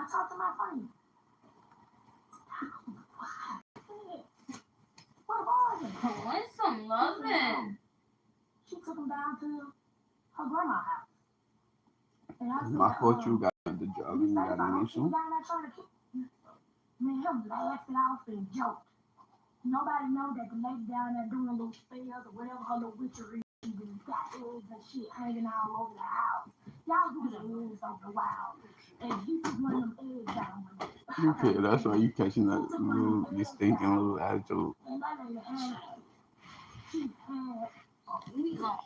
talked to my friend. What was it? Want some loving? She took him down to her grandma's house. And I said, I thought you got the drug and you got an issue. Man, him laughed it off and joked. Nobody know that the lady down there doing little spells or whatever her little witchery and got eggs and shit hanging all over the house. Y'all do the eggs over the wild. And he took one of them eggs down with it. Okay, that's why you catching that little, you stinking little attitude. And that lady had, she had a limit.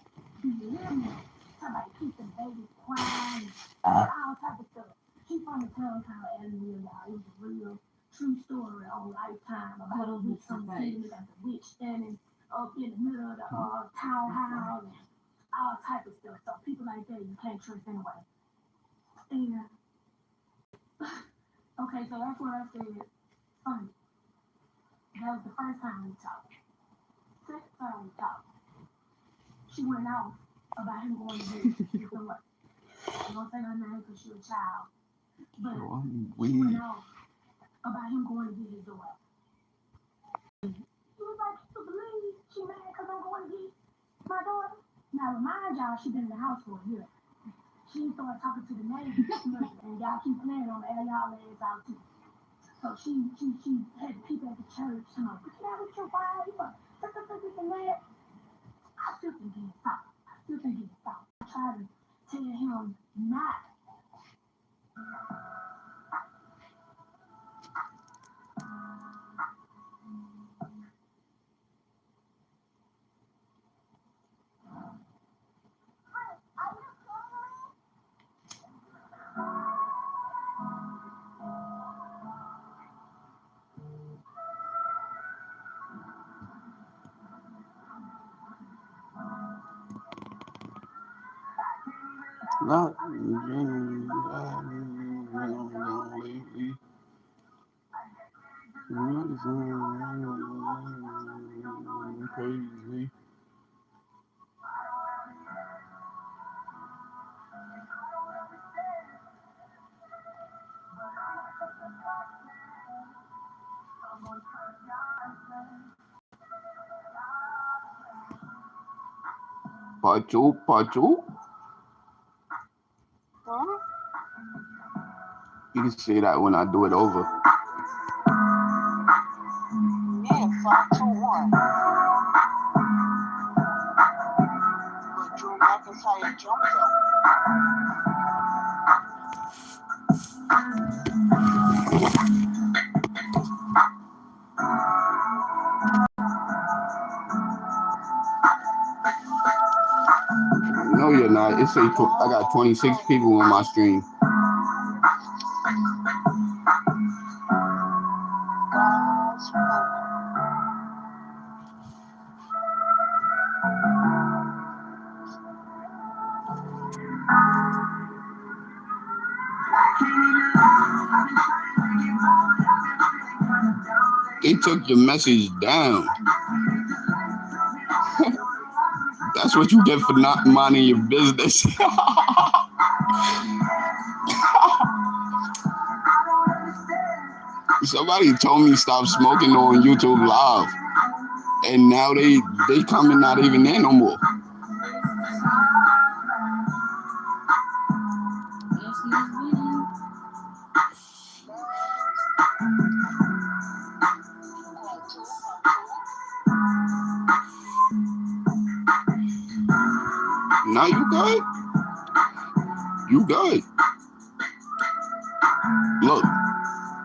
Somebody keep the baby crying, all type of stuff. She from the town called Avenue, y'all. It was a real true story on Lifetime about a witch, some kid got the witch standing up in the middle of the townhouse and all type of stuff. So people like that you can't trust anyway. And okay, so that's what I said. Funny. That was the first time we talked. Second time we talked, she went off about him going to bed with somebody. I'm gonna say her name because she was a child. But she went off about him going to get his daughter. He was like, you believe she mad because I'm going to get my daughter? Now remind y'all, she been in the house for a year. She started talking to the neighbors, and y'all keep playing on the air, y'all ass out too. So she had people at the church, you know, get out with your wife, this and that. I still think he's stop. I try to tell him not. Not lately. Crazy. Pachu. Huh? You can say that when I do it over. Yeah, 521. But Drew Mack is how you jump though. No, you're not. It say I got 26 people on my stream. They took your message down. That's what you get for not minding your business. Somebody told me stop smoking on YouTube Live, and now they coming not even there no more. Now you good? You good? Look,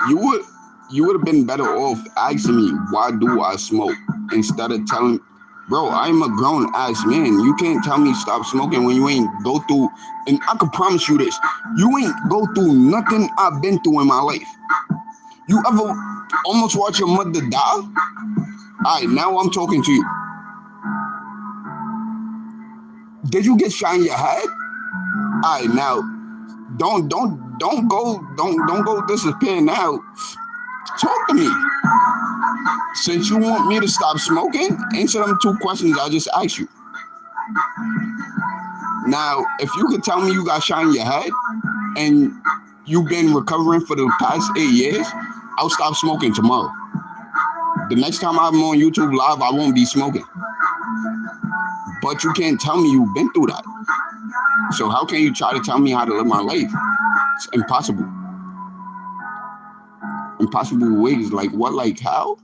you would have been better off asking me why do I smoke instead of telling, bro, I'm a grown ass man. You can't tell me stop smoking when you ain't go through, and I can promise you this, you ain't go through nothing I've been through in my life. You ever almost watch your mother die? All right, now I'm talking to you. Did you get shot in your head? All right, now don't go disappear now. Talk to me. Since you want me to stop smoking, answer them 2 questions I just asked you. Now, if you could tell me you got shot in your head and you've been recovering for the past 8 years, I'll stop smoking tomorrow. The next time I'm on YouTube Live, I won't be smoking. But you can't tell me you've been through that. So how can you try to tell me how to live my life? It's impossible. Impossible ways. Like what? Like how?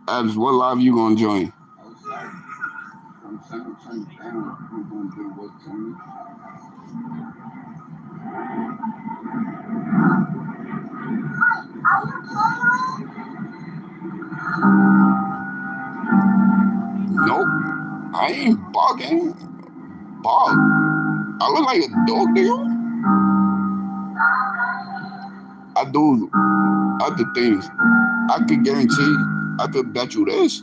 Abs, what live you gonna join? Nope, I ain't barking. Bark. I look like a dog, nigga. I do other things. I could guarantee, I could bet you this.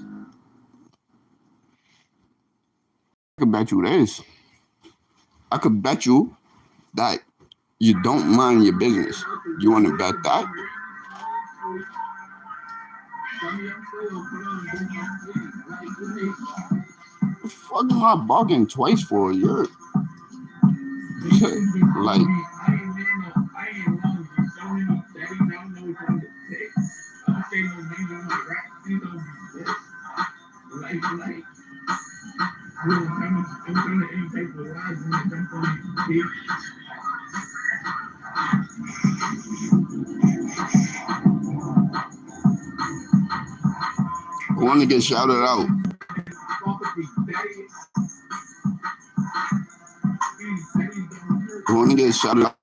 I could bet you that you don't mind your business. You want to bet that? The fuck am I barking twice for? You're like. I want to get shouted out. I want to get shouted out.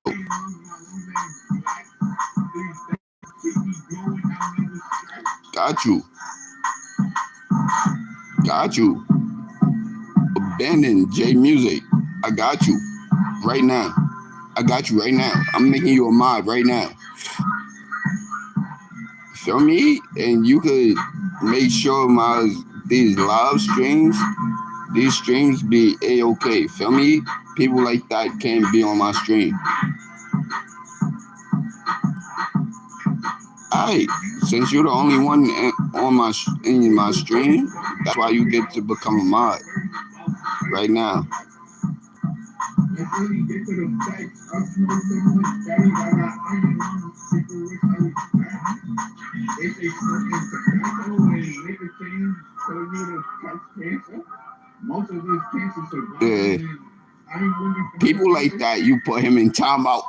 Got you. Abandon J Music. I got you right now. I'm making you a mod right now. Feel me? And you could make sure these streams be A-okay. Feel me? People like that can't be on my stream. Alright, since you're the only one in my stream, that's why you get to become a mod right now. Yeah. People like that, you put him in timeout.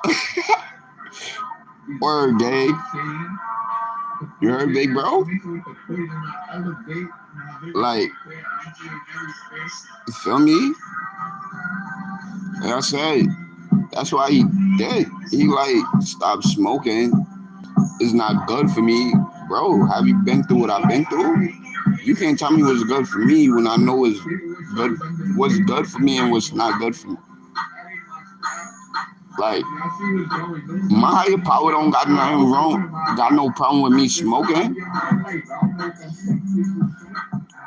Word, Dave. You heard, big bro? Like, you feel me? Like I said, that's why he did. He like, stop smoking. It's not good for me. Bro, have you been through what I've been through? You can't tell me what's good for me when I know what's good for me and what's not good for me. Like, my higher power don't got nothing wrong, got no problem with me smoking.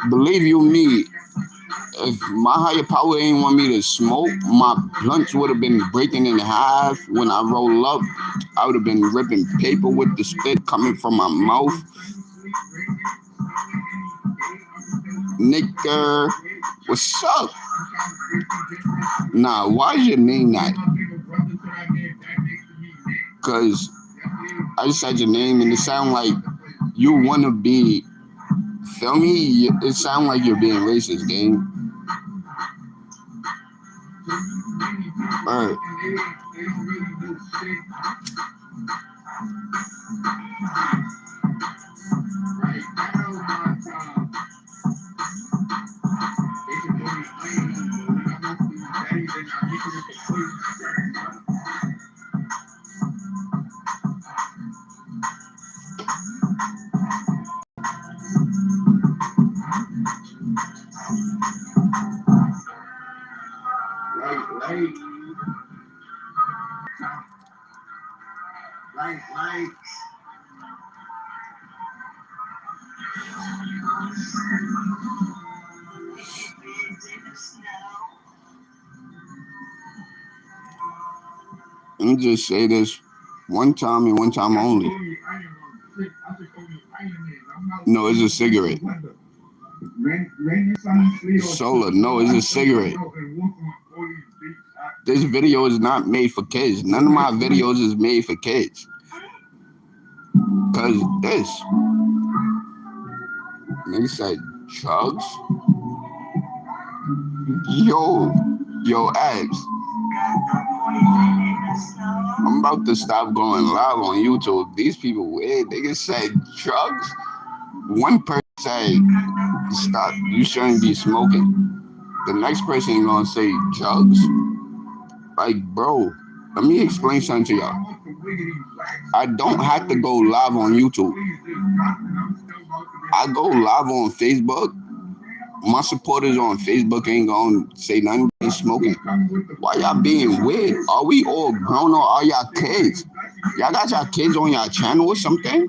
Believe you me, if my higher power ain't want me to smoke, my blunts would have been breaking in half. When I roll up, I would have been ripping paper with the spit coming from my mouth. Nigga, what's up? Nah, why is your name that? Because I just said your name and it sound like you want to be, feel me? It sound like you're being racist, gang. Alright. Let me just say this one time and one time only. No, it's a cigarette. Solar, no, it's a cigarette. This video is not made for kids. None of my videos is made for kids. Cause this, nigga said drugs. Yo, abs. I'm about to stop going live on YouTube. These people weird. Nigga said drugs. One person say stop. You shouldn't be smoking. The next person gonna say drugs. Like, bro, let me explain something to y'all. I don't have to go live on YouTube. I go live on Facebook. My supporters on Facebook ain't gonna say nothing about smoking. Why y'all being weird? Are we all grown or are y'all kids? Y'all got y'all kids on y'all channel or something?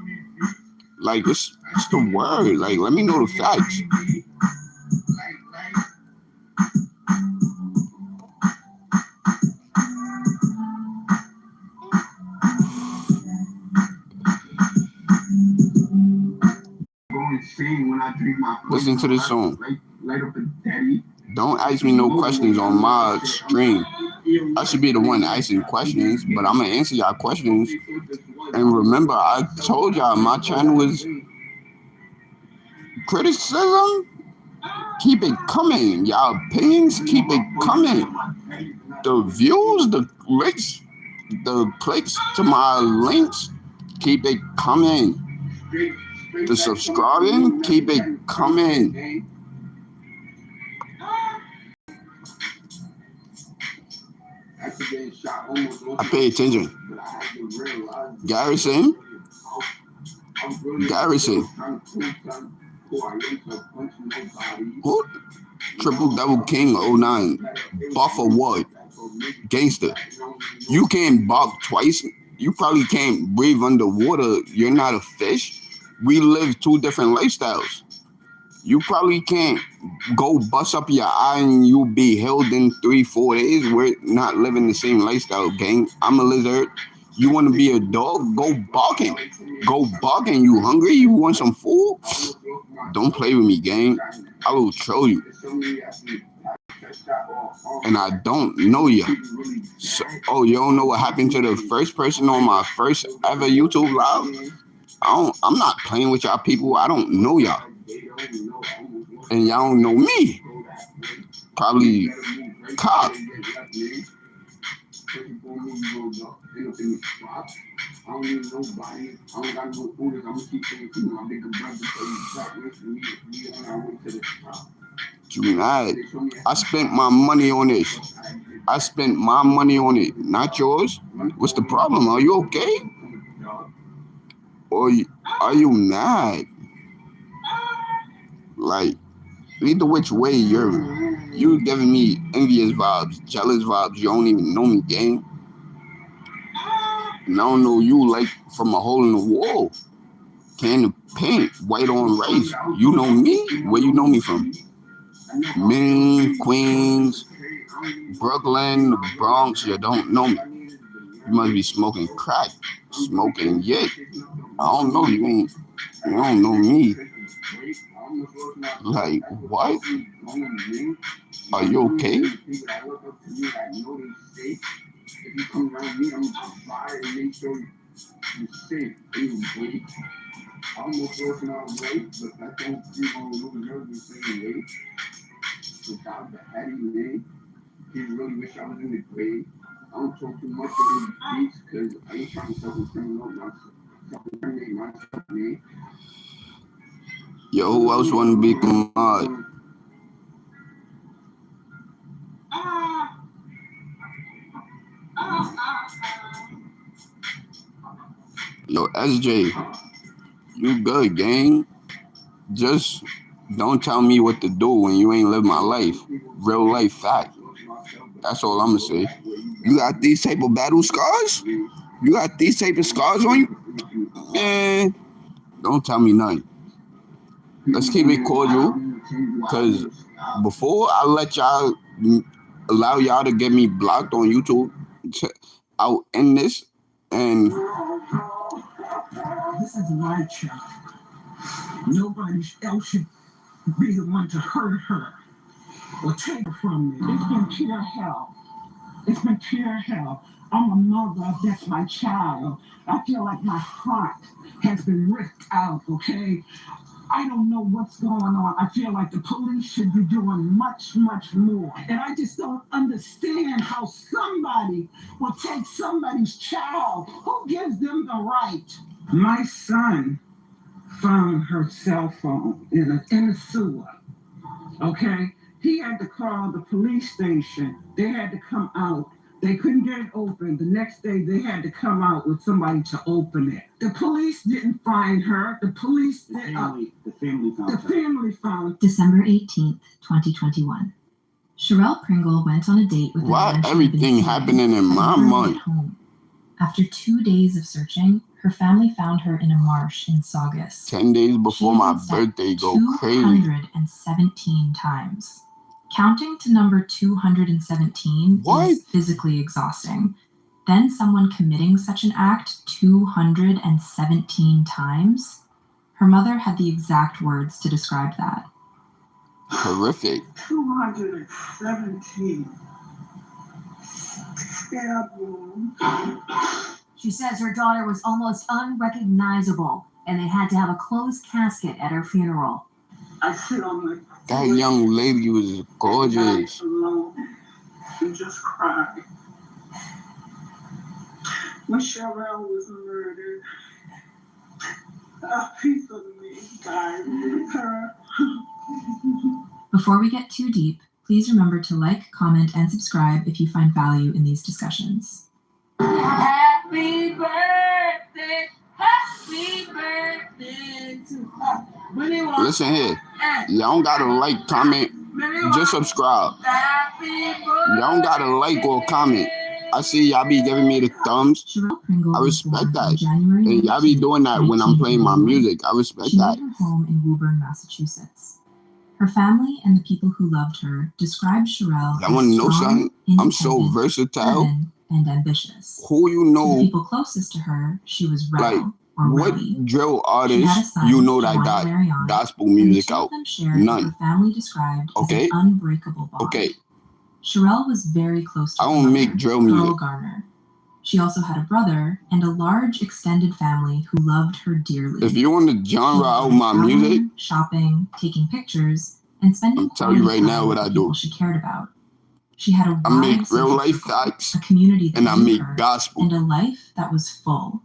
Like, what's the word? Like, let me know the facts. Listen to this song. Don't ask me no questions on my stream. I should be the one asking questions, but I'm gonna answer y'all questions. And remember, I told y'all my channel is criticism. Keep it coming. Y'all opinions, keep it coming. The views, the clicks to my links, keep it coming. The subscribing, keep it coming. I pay attention. Garrison. Who? Triple Double King 09. Buffer Wood. Gangster. You can't bark twice. You probably can't breathe underwater. You're not a fish. We live two different lifestyles. You probably can't go bust up your eye and you be held in 3-4 days. We're not living the same lifestyle, gang. I'm a lizard. You want to be a dog? Go barking. Go barking. You hungry? You want some food? Don't play with me, gang. I will troll you. And I don't know you. So, oh, you don't know what happened to the first person on my first ever YouTube live? I'm not playing with y'all people. I don't know y'all. And y'all don't know me. Probably cop. You mad? I spent my money on this. I spent my money on it, not yours. What's the problem? Are you okay? Or are you mad? Like, either which way, you're giving me envious vibes, jealous vibes. You don't even know me, gang. And I don't know you like from a hole in the wall. Can of paint, white on rice. You know me? Where you know me from? Maine, Queens, Brooklyn, the Bronx. You don't know me. You must be smoking crack, smoking yet. I don't know you. You don't know me. Like, what? Are you okay? Yo, who else want to be mod? Yo, SJ, you good, gang? Just don't tell me what to do when you ain't live my life. Real life fact. That's all I'm gonna say. You got these type of battle scars? You got these type of scars on you? Man, don't tell me nothing. Let's keep it cordial, because before I let y'all allow y'all to get me blocked on YouTube, I'll end this. And this is my channel. Nobody else should be the one to hurt her or take her from me. It's been pure hell. It's been pure hell. I'm a mother, that's my child. I feel like my heart has been ripped out, okay? I don't know what's going on. I feel like the police should be doing much, much more. And I just don't understand how somebody will take somebody's child. Who gives them the right? My son found her cell phone in the sewer, okay? He had to call the police station. They had to come out. They couldn't get it open. The next day, they had to come out with somebody to open it. The police didn't find her. The police didn't. The family found her. December 18th, 2021. Sherelle Pringle went on a date with a Why man she had been everything seeing happening in and my returned month? home. After 2 days of searching, her family found her in a marsh in Saugus. 10 days before She my had stepped birthday, go crazy. 217 times. Counting to number 217 What? is physically exhausting. Then someone committing such an act 217 times? Her mother had the exact words to describe that. Horrific. 217 stab wounds. She says her daughter was almost unrecognizable, and they had to have a closed casket at her funeral. I sit on my That young lady was gorgeous. alone and just cry. When Sherelle was murdered, a piece of me died with her. Before we get too deep, please remember to like, comment, and subscribe if you find value in these discussions. Happy birthday to Listen here. Y'all don't gotta like, comment, just subscribe. Y'all don't gotta like or comment. I see y'all be giving me the thumbs. Sherelle Pringle I was respect born on that. January And y'all be doing that when I'm playing my music. I respect She that. made her home in Woburn, Massachusetts. Her family and the people who loved her described Sherelle Y'all wanna know something? I'm so independent, versatile. driven, and ambitious. Who you To the know, people closest to her, she was rebel, like, or what Willie. drill She had a artist son, you know that Giovanni got Larion, gospel and the music two of out? them shared None. what her family described Okay. as an unbreakable bond. Okay, Sherelle was very close to I her don't mother, make drill Pearl music. Garner. She also had a brother and a large extended family who loved her dearly. If you want the She genre of enjoyed my traveling, music, shopping, taking pictures, and spending I'm telling you quality right time now what with I people do. she cared about. She had a I wide make real social life circle, facts a community that and I knew make her, gospel and a life that was full.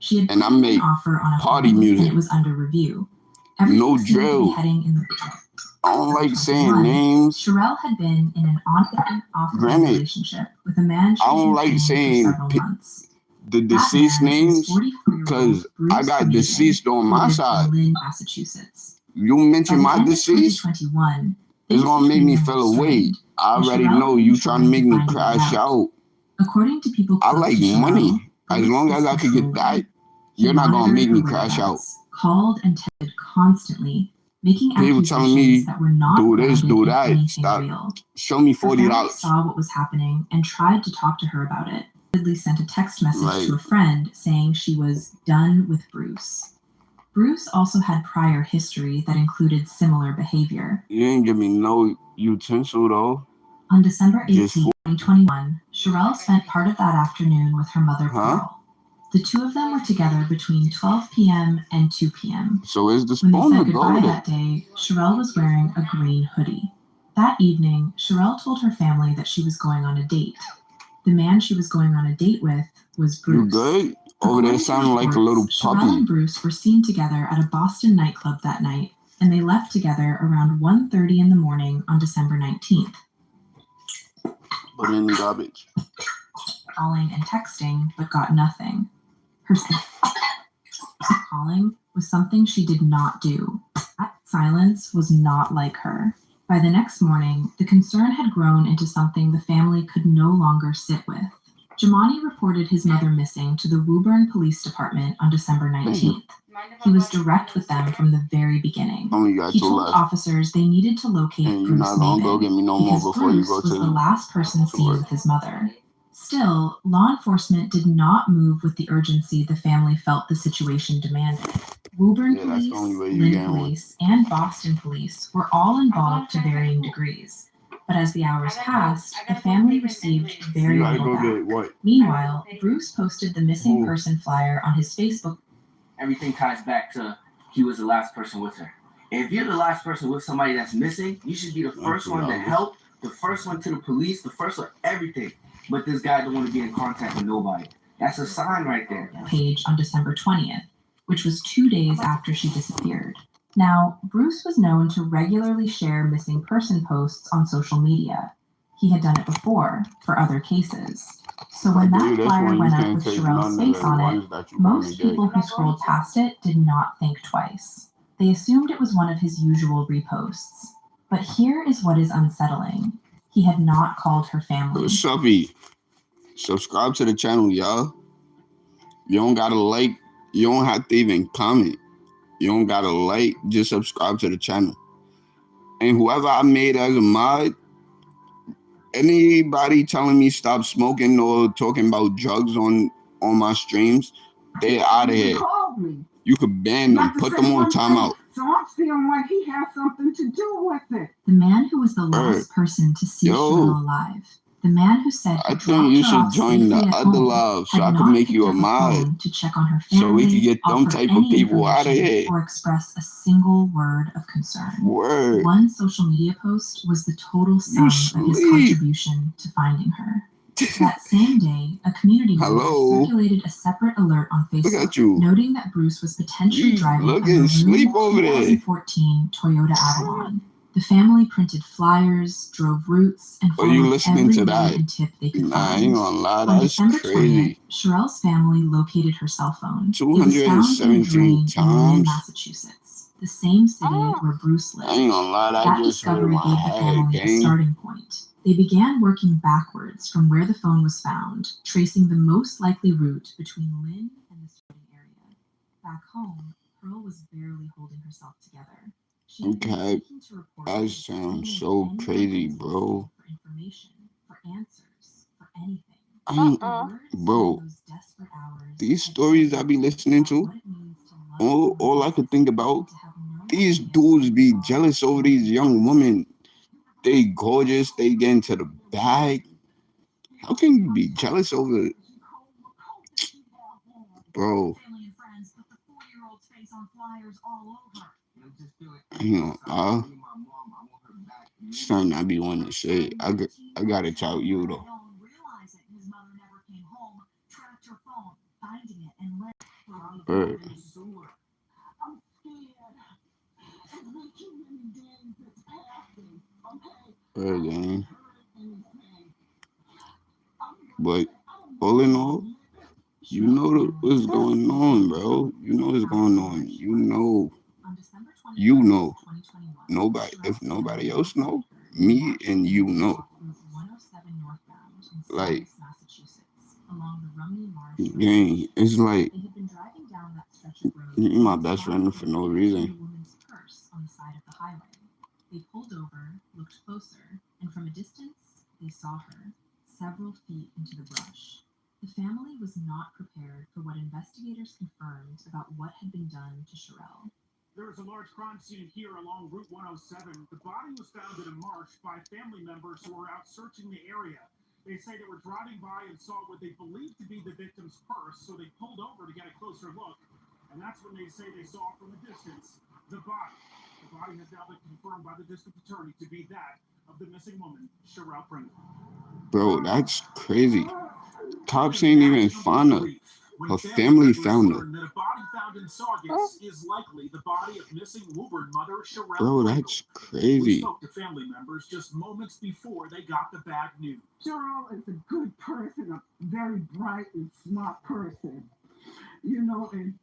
She had and put I in make an offer on a party home, music. and it was under review. Everything No seemed to be drill. heading in the I don't like saying 21, names. Sherelle had been in an on-and off Granted, relationship with a man she I had don't been like seeing saying for several months. the That deceased man was names 44-year-old because Bruce I got Canadian, deceased on who my lived side. in Lynn, Massachusetts. You By mention the my end of deceased, 2021, it's things gonna make between me them feel were away. strained, I and already Sherelle know had you been trying to trying make to me find a way crash out. out. According to people I close like to money. Sherelle, As Bruce long was as I could get controlling. that, He you're not gonna monitored make her me crash out. whereabouts, called and texted constantly, making People telling accusations me, that were not do this, grounded do in that, anything stop. real. Show me Her family $40. saw what was happening and tried to talk to her about it. Repeatedly sent a text message Like, to a friend saying she was done with Bruce. Bruce also had prior history that included similar behavior. you didn't give me no utensil though. On December 18, Just 2021, Sherelle spent part of that afternoon with her mother, Huh? Pearl. The two of them were together between 12 p.m. and 2 p.m. So is the When they spoon said to go goodbye with that it? day, Sherelle was wearing a green hoodie. That evening, Sherelle told her family that she was going on a date. The man she was going on a date with was You Bruce. good? Over there According to sounding like a little reports, Sherelle and puppy. Bruce were seen together at a Boston nightclub that night, and they left together around 1:30 in the morning on December 19th. Put it in the garbage. Calling and texting, but got nothing. Her calling was something she did not do. That silence was not like her. By the next morning, the concern had grown into something the family could no longer sit with. Jamani reported his mother missing to the Woburn Police Department on December 19th. He was direct with them from the very beginning. Only got He two told left. officers they needed to locate And you're Bruce not gonna go Maven, get me no more because before you Bruce go was the to last person seen work. with his mother. Still, law enforcement did not move with the urgency the family felt the situation demanded. Woburn Yeah, that's the Police, only way you Lynn get one. Police, and Boston Police were all involved to varying degrees. But as the hours passed, the family received very You gotta little go back. get what? Meanwhile, Bruce posted the missing Who? person flyer on his Facebook. Everything ties back to he was the last person with her. If you're the last person with somebody that's missing, you should be the first one to help, the first one to the police, the first one, everything. But this guy don't want to be in contact with nobody. That's a sign right there. Page on December 20th, which was 2 days after she disappeared. Now, Bruce was known to regularly share missing person posts on social media. He had done it before for other cases. So when that flyer went up with Sherelle's face on it, most people who scrolled past it did not think twice. They assumed it was one of his usual reposts. But here is what is unsettling. He had not called her family. What's up, E? Subscribe to the channel, y'all. You don't gotta like. You don't have to even comment. You don't gotta like. Just subscribe to the channel. And whoever I made as a mod, anybody telling me stop smoking or talking about drugs on my streams, they're out of here. You could ban them, put them on timeout. So I'm feeling like he has something to do with it. The man who was the last person to see Sherelle alive. The man who said I think you should join the other live so I can make you a mod to check on her family, so we can get them type of people out of here. Or express a single word of concern. Word. One social media post was the total sum of his contribution to finding her. That same day, a community member circulated a separate alert on Facebook, noting that Bruce was potentially driving a maroon 2014 Toyota Avalon. The family printed flyers, drove routes, and followed every lead and tip they could find. I ain't gonna lie, On that's December crazy. 20th, Sherelle's family located her cell phone. 217 times. In Lynn, Massachusetts, the same city where Bruce lived. I ain't gonna lie, that just hurt discovery my gave the head, family a starting point. They began working backwards from where the phone was found, tracing the most likely route between Lynn and the surrounding area. Back home, Pearl was barely holding herself together. She had been speaking to reporters, that sounds so crazy, bro. For information, for answers, for anything. Bro, these stories I be listening to, all I could think about, these dudes be jealous over these young women. They gorgeous, they get into the bag. How can you be jealous over it? Bro. Something I be wanting to say. I gotta tell you though. Gang. But all in all, you know what's going on, bro. You know what's going on. You know. Nobody, if nobody else know, me and you know. Like, gang, it's like you're my best friend for no reason. They pulled over, looked closer, and from a distance, they saw her, several feet into the brush. The family was not prepared for what investigators confirmed about what had been done to Sherelle. There is a large crime scene here along Route 107. The body was found in a marsh by family members who were out searching the area. They say they were driving by and saw what they believed to be the victim's purse, so they pulled over to get a closer look. And that's when they say they saw from a distance the body. The body has now been confirmed by the district attorney to be that of the missing woman, Sherelle Pringle. Bro, that's crazy. Cops ain't even find her. Her family found her. That a body found in Saugus is likely the body of missing Woburn mother Sherelle. Bro, that's We crazy. spoke to family members just moments before they got the bad news. Cheryl is a good person, a very bright and smart person. You know, and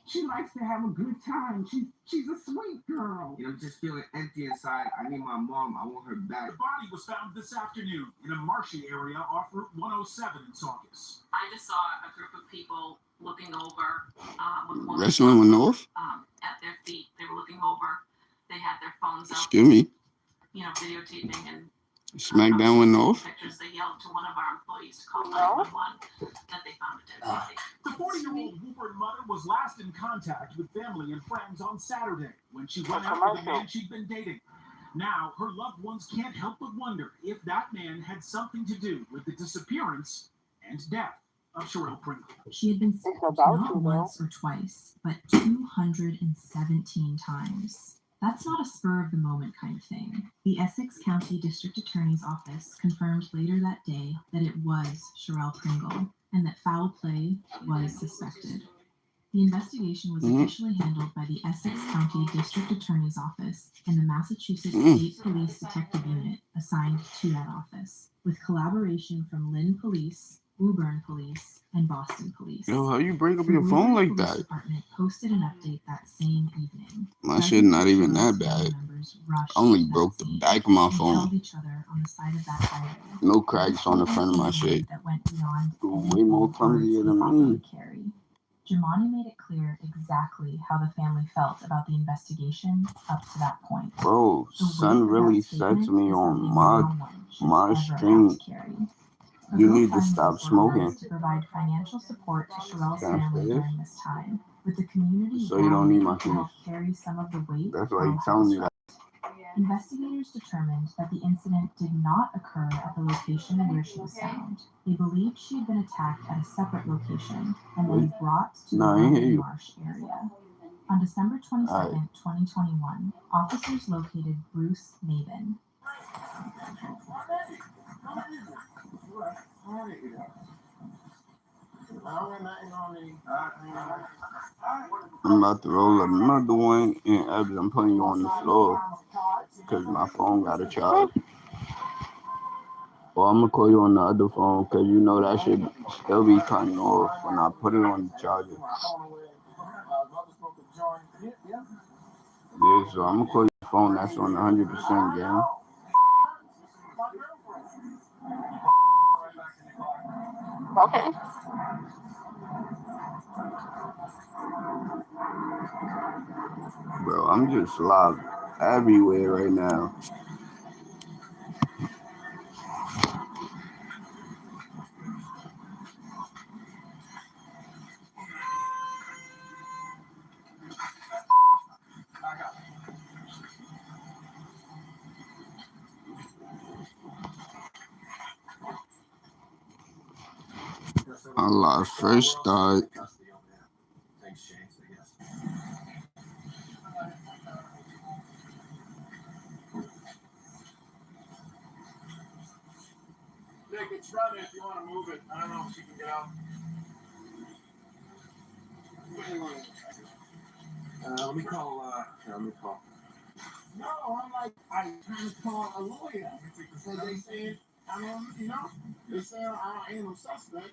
she likes to have a good time. She's a sweet girl. You know, just feeling empty inside. I need my mom. I want her back. The body was found this afternoon in a marshy area off Route 107 in Saugus. I just saw a group of people looking over with one Wrestling with North? At their feet. They were looking over. They had their phones up, Excuse me. you know, videotaping and Smackdown went off. Pictures, they yelled to one of our employees to call No. 911 that they found a dead body. The 40-year-old Woburn mother was last in contact with family and friends on Saturday when she went out with a man she'd been dating. Now, her loved ones can't help but wonder if that man had something to do with the disappearance and death of Sherelle Pringle. She had been stabbed not once or twice, but 217 times. That's not a spur of the moment kind of thing. The Essex County District Attorney's Office confirmed later that day that it was Sherelle Pringle and that foul play was suspected. The investigation was officially handled by the Essex County District Attorney's Office and the Massachusetts State Police Detective Unit assigned to that office, with collaboration from Lynn Police, Woburn Police, and Boston Police. Yo, how you break up The your phone Woburn like Police that? Department posted an update that same evening. My shit not even that bad. I only broke the back of my phone. Each other on the side of that highway. No cracks on the front of my shit. That went beyond Way more clumsier than me. Jamani made it clear exactly how the family felt about the investigation up to that point. Bro, son really said to me on my stream, you need to stop smoking. To provide financial support to Sherelle's family during this time, with the community So you don't need my to keys. help carry some of the weight. That's why he's telling me that. Investigators determined that the incident did not occur at the location where she was found. They believed she had been attacked at a separate location and then brought to the Roman Marsh area. On December 22nd, 2021, officers located Bruce Maben. I'm about to roll another one, and Ebbs, I'm putting you on the floor because my phone got a charge. Well, I'm gonna call you on the other phone because you know that shit still be cutting off when I put it on the charger. Yeah, so I'm gonna call your phone that's on 100%, gang. Okay. Bro, I'm just live everywhere right now. Allah, first start. Nick, it's running if you want to move it. I don't know if she can get out. Let me call. No, I'm like, I'm trying to call a lawyer. So they said, I don't, you know, they said I ain't no suspect,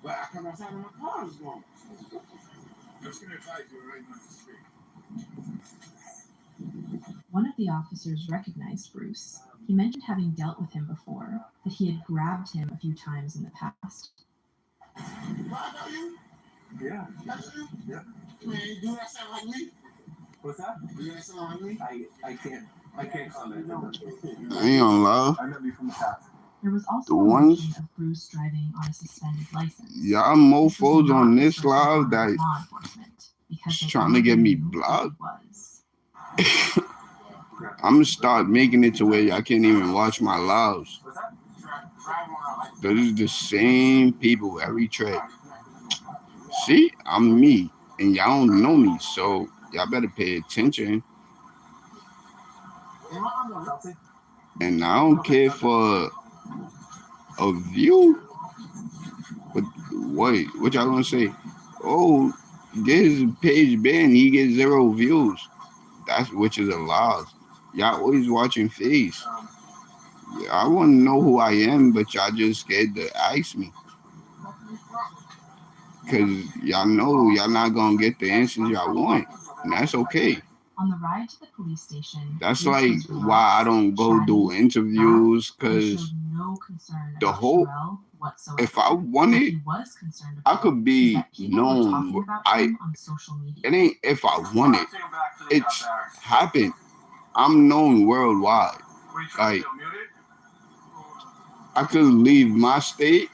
but I come outside and my car is gone. I'm just going to advise you right not to speak. One of the officers recognized Bruce. He mentioned having dealt with him before, that he had grabbed him a few times in the past. Do I know you? Yeah. That's you? Yeah. Man, do that sound like me? What's that? Do that sound like me? I can't comment. I ain't gonna lie. I know you from the past. There was also The a ones- mention of Bruce driving on a suspended license. Y'all mofos on this live that law enforcement because they trying to get me already knew blocked. what it was. I'm gonna start making it to where y'all can't even watch my lives. Those are the same people every trip. See, I'm me, and y'all don't know me, so y'all better pay attention. And I don't care for a view. But wait, what y'all gonna say? Oh, get his page banned, he gets 0 views. That's which is a lie. Y'all always watching face. I want to know who I am, but y'all just scared to ask me. Because y'all know y'all not going to get the answers y'all want. And that's okay. On the ride to the police station, That's Bruce like was why I don't go do interviews. Because no concern the about whole, Sherelle whatsoever. if I want What it, he was concerned I about could be is that people were known. talking about him on social media. It ain't if I want it. It's happened. I'm known worldwide. Like, I could leave my state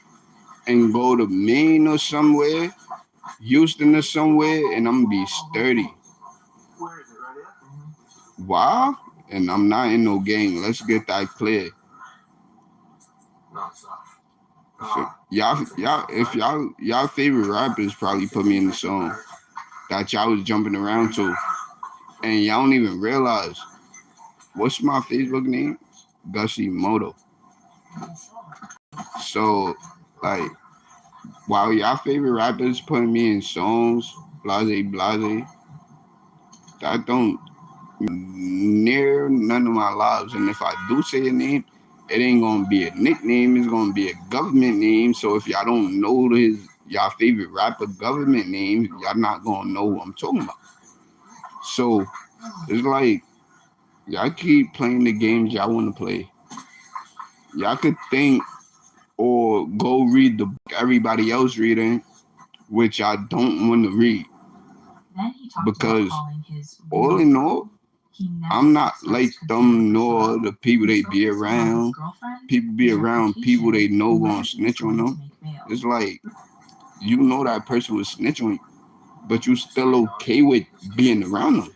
and go to Maine or somewhere, Houston or somewhere, and I'm gonna be sturdy. Where is it, right here? Wow, and I'm not in no gang. Let's get that clear. Not soft. So, if y'all favorite rappers probably put me in the song that y'all was jumping around to, and y'all don't even realize what's my Facebook name? Gussy Moto. So, like, while y'all favorite rappers putting me in songs, blase, that don't near none of my lives. And if I do say a name, it ain't gonna be a nickname, it's gonna be a government name. So if y'all don't know y'all favorite rapper government name, y'all not gonna know who I'm talking about. So it's like y'all keep playing the games y'all wanna play. Y'all could think or go read the book everybody else reading, which I don't want to read. Then he talked Because about calling his all in all, I'm not like them nor the people they be around. People be around people they know gonna snitch on them. It's like, you know that person was snitch on you, but you still okay with being around them.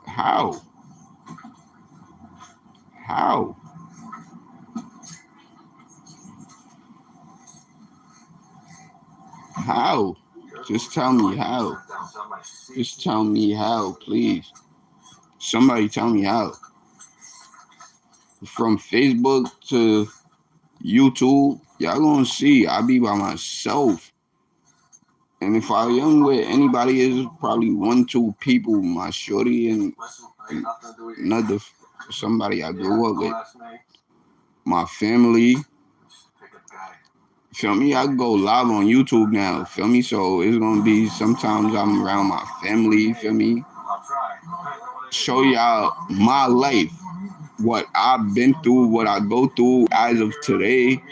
How? How? How? Just tell me how. Just tell me how, please. Somebody tell me how. From Facebook to YouTube, y'all gonna see I be by myself. And if I am with anybody, is probably 1-2 people, my shorty and another somebody I grew up with. My family. Feel me? I go live on YouTube now. Feel me? So it's gonna be sometimes I'm around my family. Feel me? Show y'all my life, what I've been through, what I go through as of today.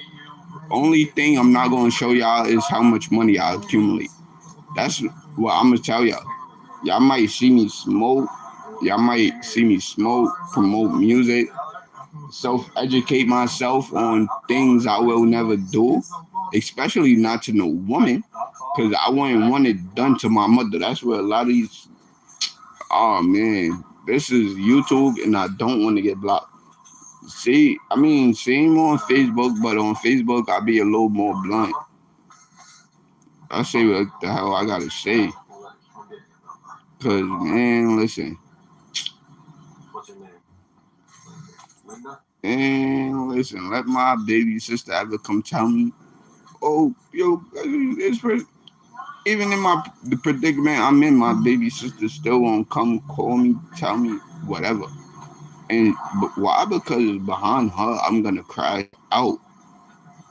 Only thing I'm not gonna show y'all is how much money I accumulate. That's what I'm gonna tell y'all. Y'all might see me smoke. Y'all might see me smoke, promote music, self-educate myself on things I will never do, especially not to no woman, because I wouldn't want it done to my mother. That's where a lot of these, oh man, this is YouTube and I don't want to get blocked. See, I mean, same on Facebook, but on Facebook I be a little more blunt. I say what the hell I gotta say. Cause man, listen. What's your name? Linda? And listen, let my baby sister ever come tell me, oh, yo, even in the predicament I'm in, my baby sister still won't come call me, tell me, whatever. But why? Because behind her, I'm gonna cry out,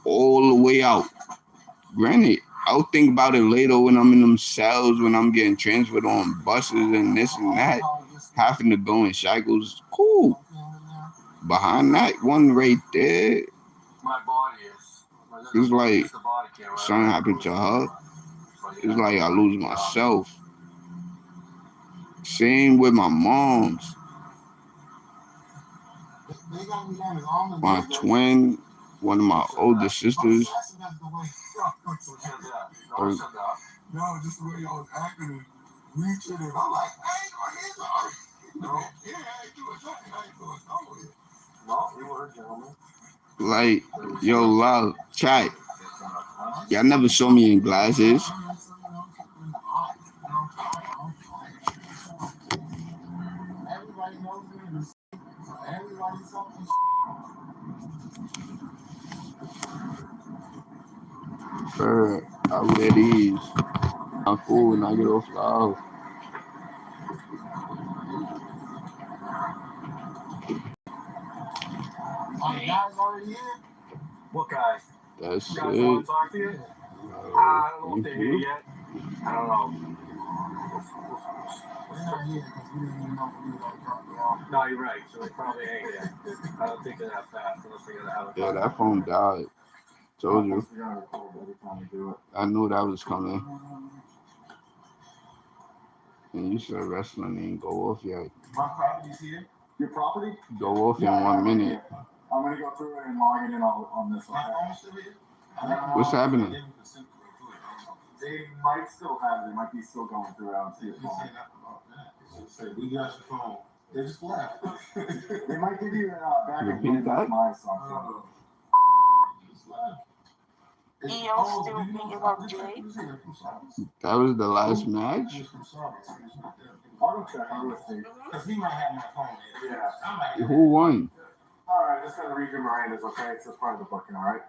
all the way out. Granted, I'll think about it later when I'm in them cells, when I'm getting transferred on buses and this and that, having to go in shackles. Cool. Behind that one right there, My body is. it's like something happened to her. It's like I lose myself. Same with my mom's. My twin, one of my older sisters. No, just the way y'all was acting and reaching and I'm like, I ain't gonna hit her. I ain't doing nothing. I ain't doing nothing. No, you were a gentleman. Like, yo, love, chat. Y'all never saw me in glasses. Everybody knows me. Everybody's something. I wear these. I'm full and I get off the house. Oh, the guy's already here? What guy? That's You guys want it. to talk to you? I don't know if they're here yet. I don't know. They're not here because we didn't even know if we were going to drop you off. No, you're right. So they probably ain't yet. I don't think they're that fast unless they got a helicopter. Yeah, that phone died. Told you. I knew that was coming. And you said wrestling ain't go off yet. My property's here. Your property? Go off in 1 minute. I'm me to go through and log it in on this one? What's happening? They might still have it. They might be still going through it. I don't see it. Say, we got your phone. They just left. They might give you back Repeat that? my song. Just left. EO still beating up Jay. That was the last match? I'll go check. I'll go see. Because he might have my phone. Yeah. Who won? Alright, just gonna read your Miranda's, okay? It's just part of the booking, alright?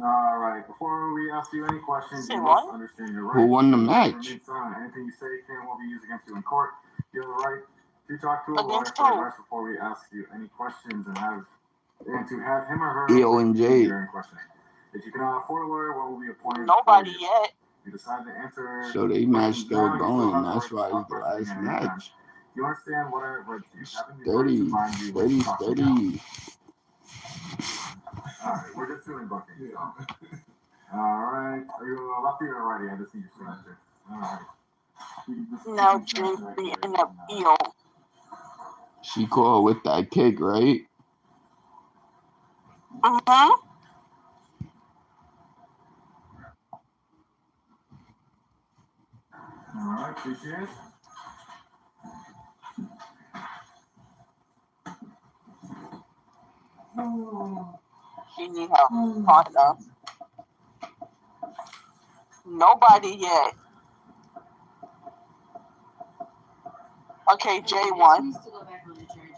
Alright, before we ask you any questions, Say you what? must understand your rights. Who won the match? Anything you say can will be used against you in court. You have the right to talk to a lawyer Against for who? advice before we ask you any questions and to have him or her EO and J. during questioning. If you cannot afford a lawyer, one will be appointed. Nobody for you. yet. You decide to answer. So they match questions still now, you going. have the That's right to why stop it's the questioning last at any time. match. You understand what I have read to you. Having these rights Steady, in mind, you will steady, talk to me. steady. Alright, we're just doing booking. Alright, are you lefty or righty? I just need your signature. Alright. Now Jay beating up EO. She called with that kick, right? Mm-hmm. Alright, appreciate it. She need help. Partner. Nobody yet. Okay, Jay won. Needs to go back on the charger.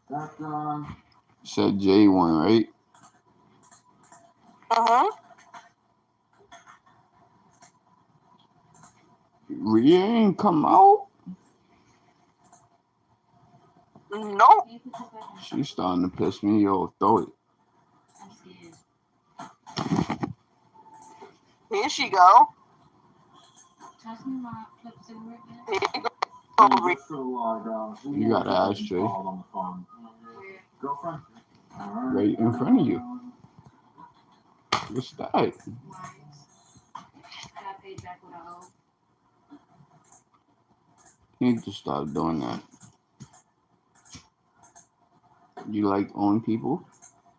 That's Said J won, right? Mm-hmm. Rhea ain't come out. Nope. Can you put this back on? She's starting to piss me off. Throw it. I'm scared. Here she go. Toss me my clips and work back. Here you go. just so You got an ashtray called on the phone. Where? Girlfriend? Alright. right in front of you. What's that? Mine. I got paid back what I owe. You need to stop doing that. You like owing people?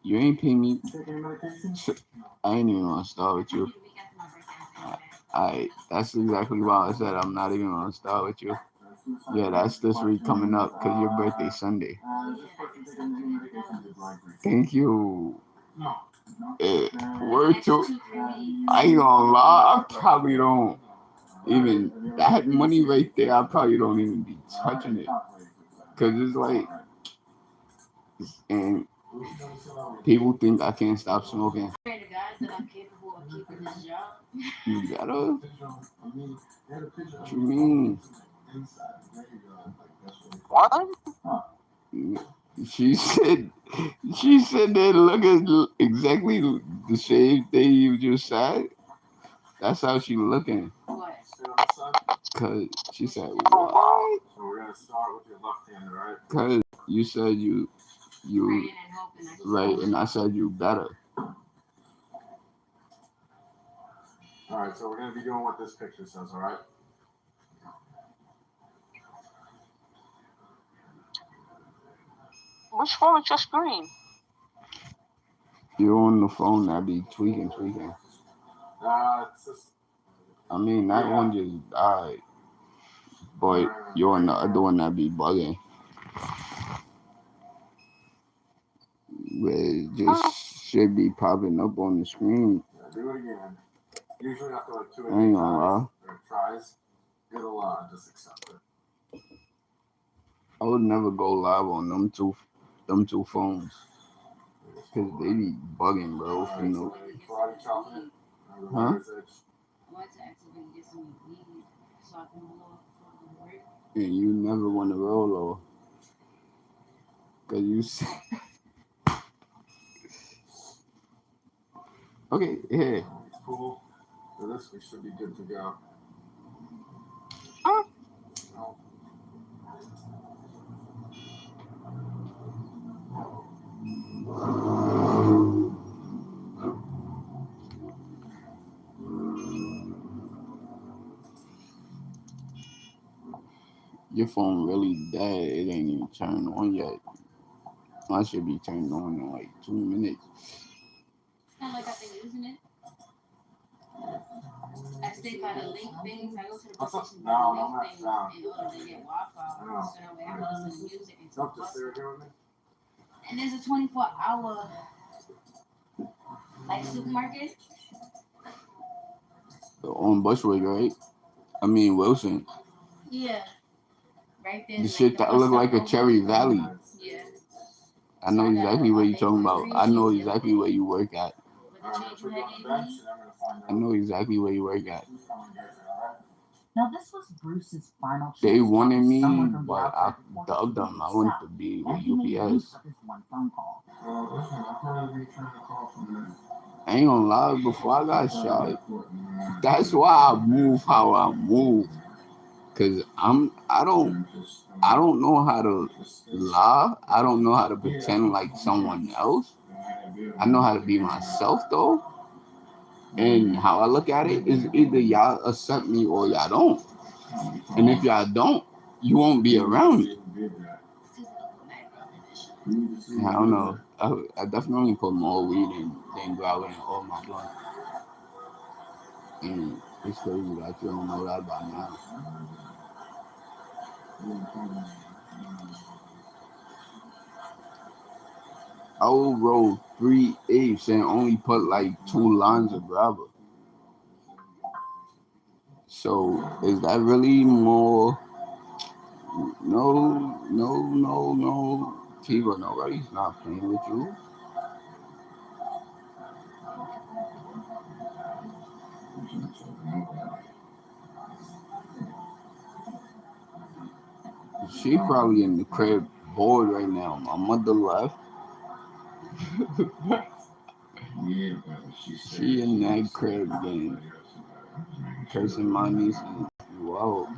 You ain't pay me. Take any medication? I ain't even gonna start with you. The week after my birthday, I'm paying it back. Alright, that's exactly why I said I'm not even gonna start with you. Yeah, that's this week coming up because your birthday's Sunday. Thank you. Word Next to. 2-3 weeks. I ain't gonna lie, I probably don't even that money right there. I probably don't even be touching it because it's like, and people think I can't stop smoking. Pray to God that I'm capable of keeping this job. You gotta. What you mean? What? She said they look at exactly the same thing you just said. That's how she looking. What? Cause she said what? So we're gonna start with your left hand, right? Cause you said you Praying and hoping I can right, and I said you better. Alright, so we're gonna be doing what this picture says, alright? Which one is your screen? You're on the phone that be tweaking. It's just, I mean that one just died, but you're on the other one that be bugging. It just should be popping up on the screen. do it again. Usually after like 2 I ain't gonna lie. tries, it'll just accept it. I would never go live on them two phones. Cause they be bugging, bro. For no. Karate chopping it. Huh? I want to actively get some weed so I can blow up from work. And you never want to roll off. Cause you say. Okay, here. It's cool. For this, we should be good to go. Huh? Oh. Your phone really dead. It ain't even turned on yet. I should be turned on in like 2 minutes. It's not like I've been using it. I stay by the link things. I go to the bus station by the link things in order to get Wi-Fi. So that way I can listen to music and talk bus. And there's a 24-hour like supermarket. On Bushwick, right? I mean Wilson. Yeah. Right there. The like shit the that bus look like stop a Cherry Valley. Yeah. I know exactly what you're talking about. I know exactly where you work at. With the change you had gave me. I know exactly where you work at. Now, this was Bruce's final chance. They wanted me, Someone from the but I outside dubbed them. I went to be with UPS. of his one phone call. I ain't gonna lie, before I got shot, that's why I move how I move. Cause I don't know how to lie. I don't know how to pretend like someone else. I know how to be myself though. And how I look at it is either y'all accept me or y'all don't. And if y'all don't, you won't be around me. I don't know. I definitely put more weed than growler in all my blunts. And it's crazy that you don't know that by now. I will roll 3/8 and only put like 2 lines of gravel. So is that really more? No. Tivo, nobody's not playing with you. She probably in the crib bored right now. My mother left. She in that crib game. Cursing my niece and nephew out.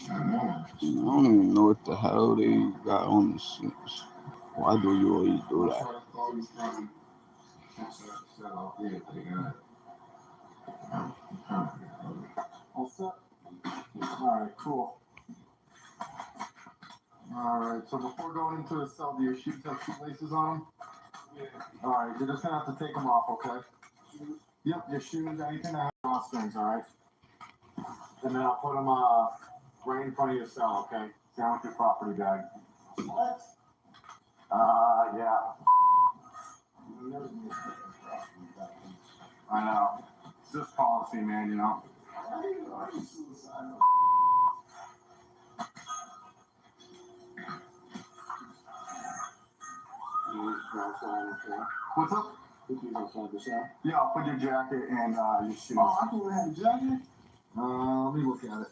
I don't even know what the hell they got on the sheets. Why do you always do that? All set? Alright, cool. Alright, so before going into the cell, do your shoes have shoelaces on them? Yeah. Alright, you're just gonna have to take them off, okay? Yep, your shoes, anything that has drawstrings, alright? And then I'll put them right in front of your cell, okay? Down with your property bag. What? Yeah. I know. It's just policy, man, you know? What's up? Yeah, I'll put your jacket and your shoes. Oh, I thought we had a jacket? Let me look at it.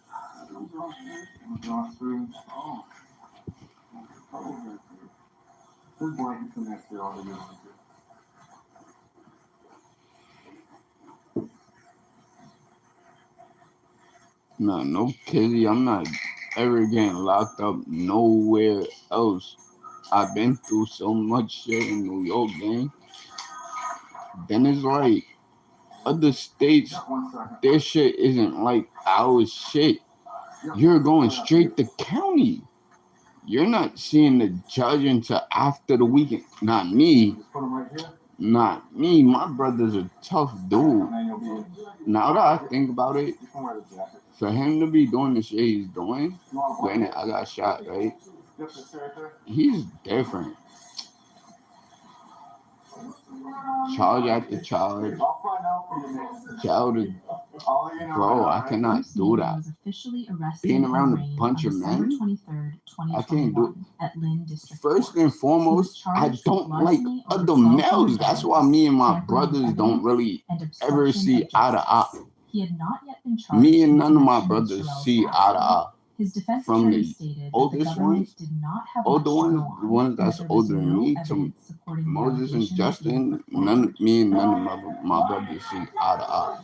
Oh. There's blankets in next to all the music. Nah, no kitty. I'm not ever getting locked up nowhere else. I've been through so much shit in New York, gang. Then it's like other states, their shit isn't like our shit. You're going straight to county. You're not seeing the judge until after the weekend. Not me. Not me. My brother's a tough dude. Now that I think about it, for him to be doing the shit he's doing, granted, I got shot, right? He's different. Charge after charge. Bro, I cannot do that. Being around a bunch of men, I can't do it. First and foremost, I don't like other males. That's why me and my brothers don't really ever see eye to eye. Me and none of my brothers see eye to eye. From the oldest ones, older ones, the ones that's older than me, to Moses and Justin, me and none of my brothers see eye to eye.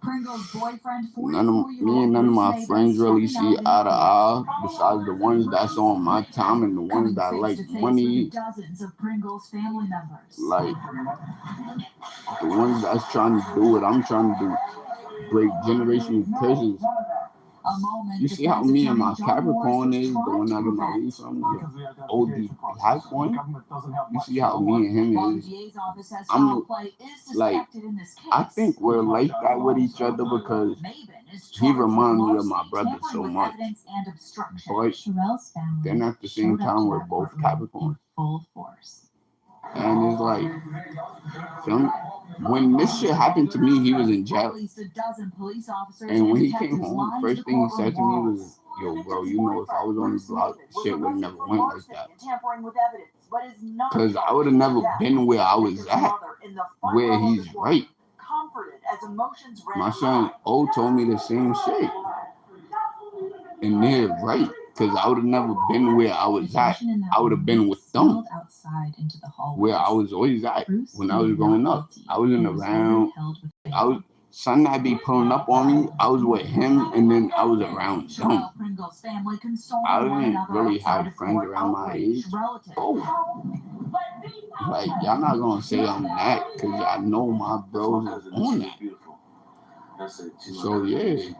Pringles Pringle's boyfriend, Me and none of my friends really see eye to eye, besides the ones that's on my time and the ones that like money. Dozens of Pringle's family members. Like, the ones that's trying to do what I'm trying to do. Break generational curses. You see how me and my Capricorn is, the one I get my lead from, the OD black one? You see how me and him is? I'm like, I think we're like that with each other because he reminds me of my brother so much. But then at the same time, we're both Capricorn. Full force. And it's like, when this shit happened to me, he was in jail. And when he came home, first thing he said to me was, yo, bro, you know, if I was on the block, shit would have never went like that. Because I would have never been where I was at, where he's right. My son O told me the same shit. And they're right. Because I would have never been where I was at. I would have been with them. Where I was always at when I was growing up. I wasn't around. Son that be pulling up on me, I was with him, and then I was around them. I didn't really have friends around my age. Oh. Like, y'all not gonna say I'm that, because y'all know my bros is on that. So, yeah.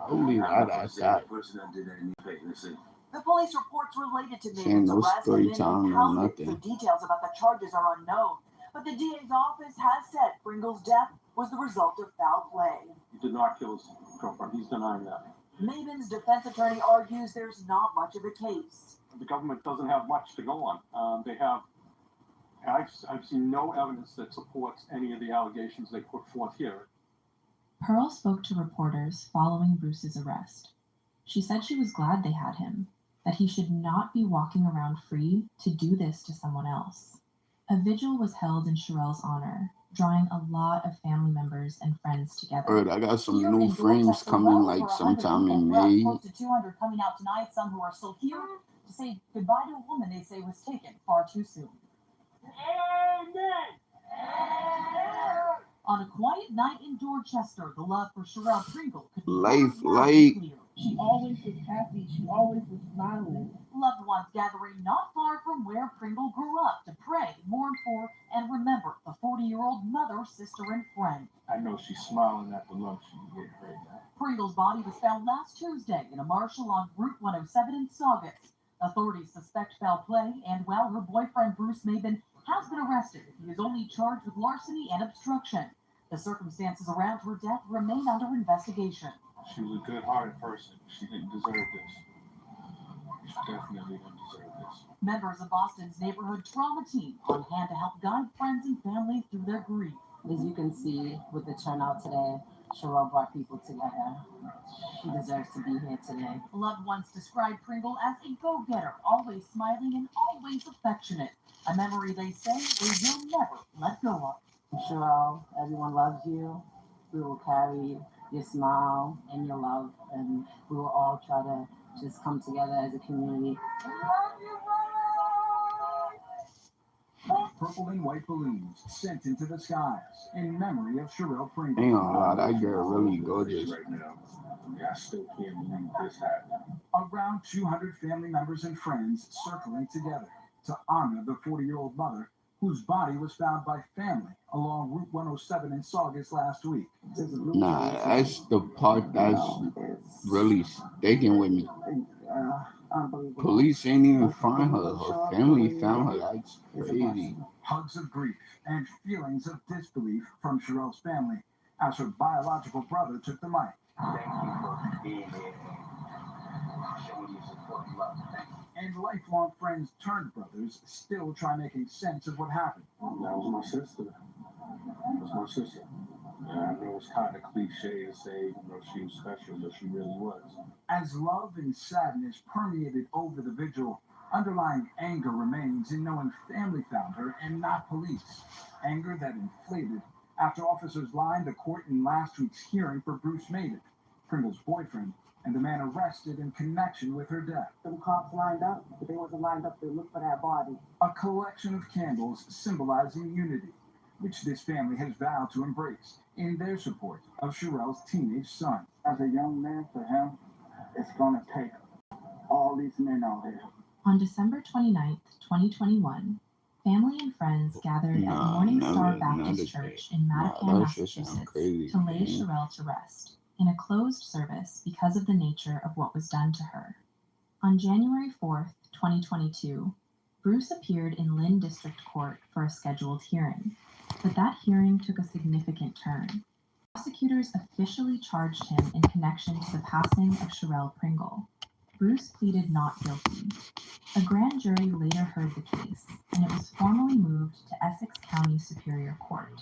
I'll leave that at that. The police reports related to Saying Megan's no arrest story have been time, no impounded. nothing. The details about the charges are unknown, but the DA's office has said Pringle's death was the result of foul play. He did not kill his girlfriend. He's denying that. Maven's defense attorney argues there's not much of a case. The government doesn't have much to go on. I've seen no evidence that supports any of the allegations they put forth here. Pearl spoke to reporters following Bruce's arrest. She said she was glad they had him, that he should not be walking around free to do this to someone else. A vigil was held in Sherelle's honor, drawing a lot of family members and friends together. Heard I got some new frames coming like sometime in May. Close to 200 coming out tonight, some who are still here to say goodbye to a woman they say was taken far too soon. On a quiet night in Dorchester, the love for Sherelle Pringle could be Life, clear. She always was happy. She always was smiling. Loved ones gathering not far from where Pringle grew up to pray, mourn for, and remember the 40-year-old mother, sister, and friend. I know she's smiling at the love she gave her. Pringle's body was found last Tuesday in a marsh along Route 107 in Saugus. Authorities suspect foul play, and while her boyfriend Bruce Maven has been arrested, he is only charged with larceny and obstruction. The circumstances around her death remain under investigation. She was a good-hearted person. She didn't deserve this. She definitely didn't deserve this. Members of Boston's neighborhood trauma team on hand to help guide friends and family through their grief. As you can see with the turnout today, Sherelle brought people together. She deserves to be here today. Loved ones describe Pringle as a go-getter, always smiling and always affectionate. A memory they say they will never let go of. Sherelle, everyone loves you. We will carry your smile and your love, and we will all try to just come together as a community. Purple and white balloons sent into the skies in memory of Sherelle Pringle. Ain't gonna lie, that girl really gorgeous. Right now. I still can't believe this happened. Around 200 family members and friends circling together to honor the 40-year-old mother whose body was found by family along Route 107 in Saugus last week. Nah, that's the part that's really sticking with me. Police ain't even find her. Her family found her. That's crazy. Hugs of grief and feelings of disbelief from Sherelle's family as her biological brother took the mic. Thank you for being here. Showing you support and love. Thank you. And lifelong friends turned brothers still try making sense of what happened. That was my sister. That was my sister. And I know it's kind of cliche to say, she was special, but she really was. As love and sadness permeated over the vigil, underlying anger remains in knowing family found her and not police. Anger that inflated after officers lined the court in last week's hearing for Bruce Maven, Pringle's boyfriend, and the man arrested in connection with her death. Them cops lined up, but they wasn't lined up to look for that body. A collection of candles symbolizing unity, which this family has vowed to embrace in their support of Sherelle's teenage son. As a young man, for him, it's gonna take all these men out here. On December 29th, 2021, family and friends gathered at Morning Star Baptist Church in Mattapan, Massachusetts, to lay Sherelle to rest in a closed service because of the nature of what was done to her. On January 4th, 2022, Bruce appeared in Lynn District Court for a scheduled hearing, but that hearing took a significant turn. Prosecutors officially charged him in connection to the passing of Sherelle Pringle. Bruce pleaded not guilty. A grand jury later heard the case, and it was formally moved to Essex County Superior Court.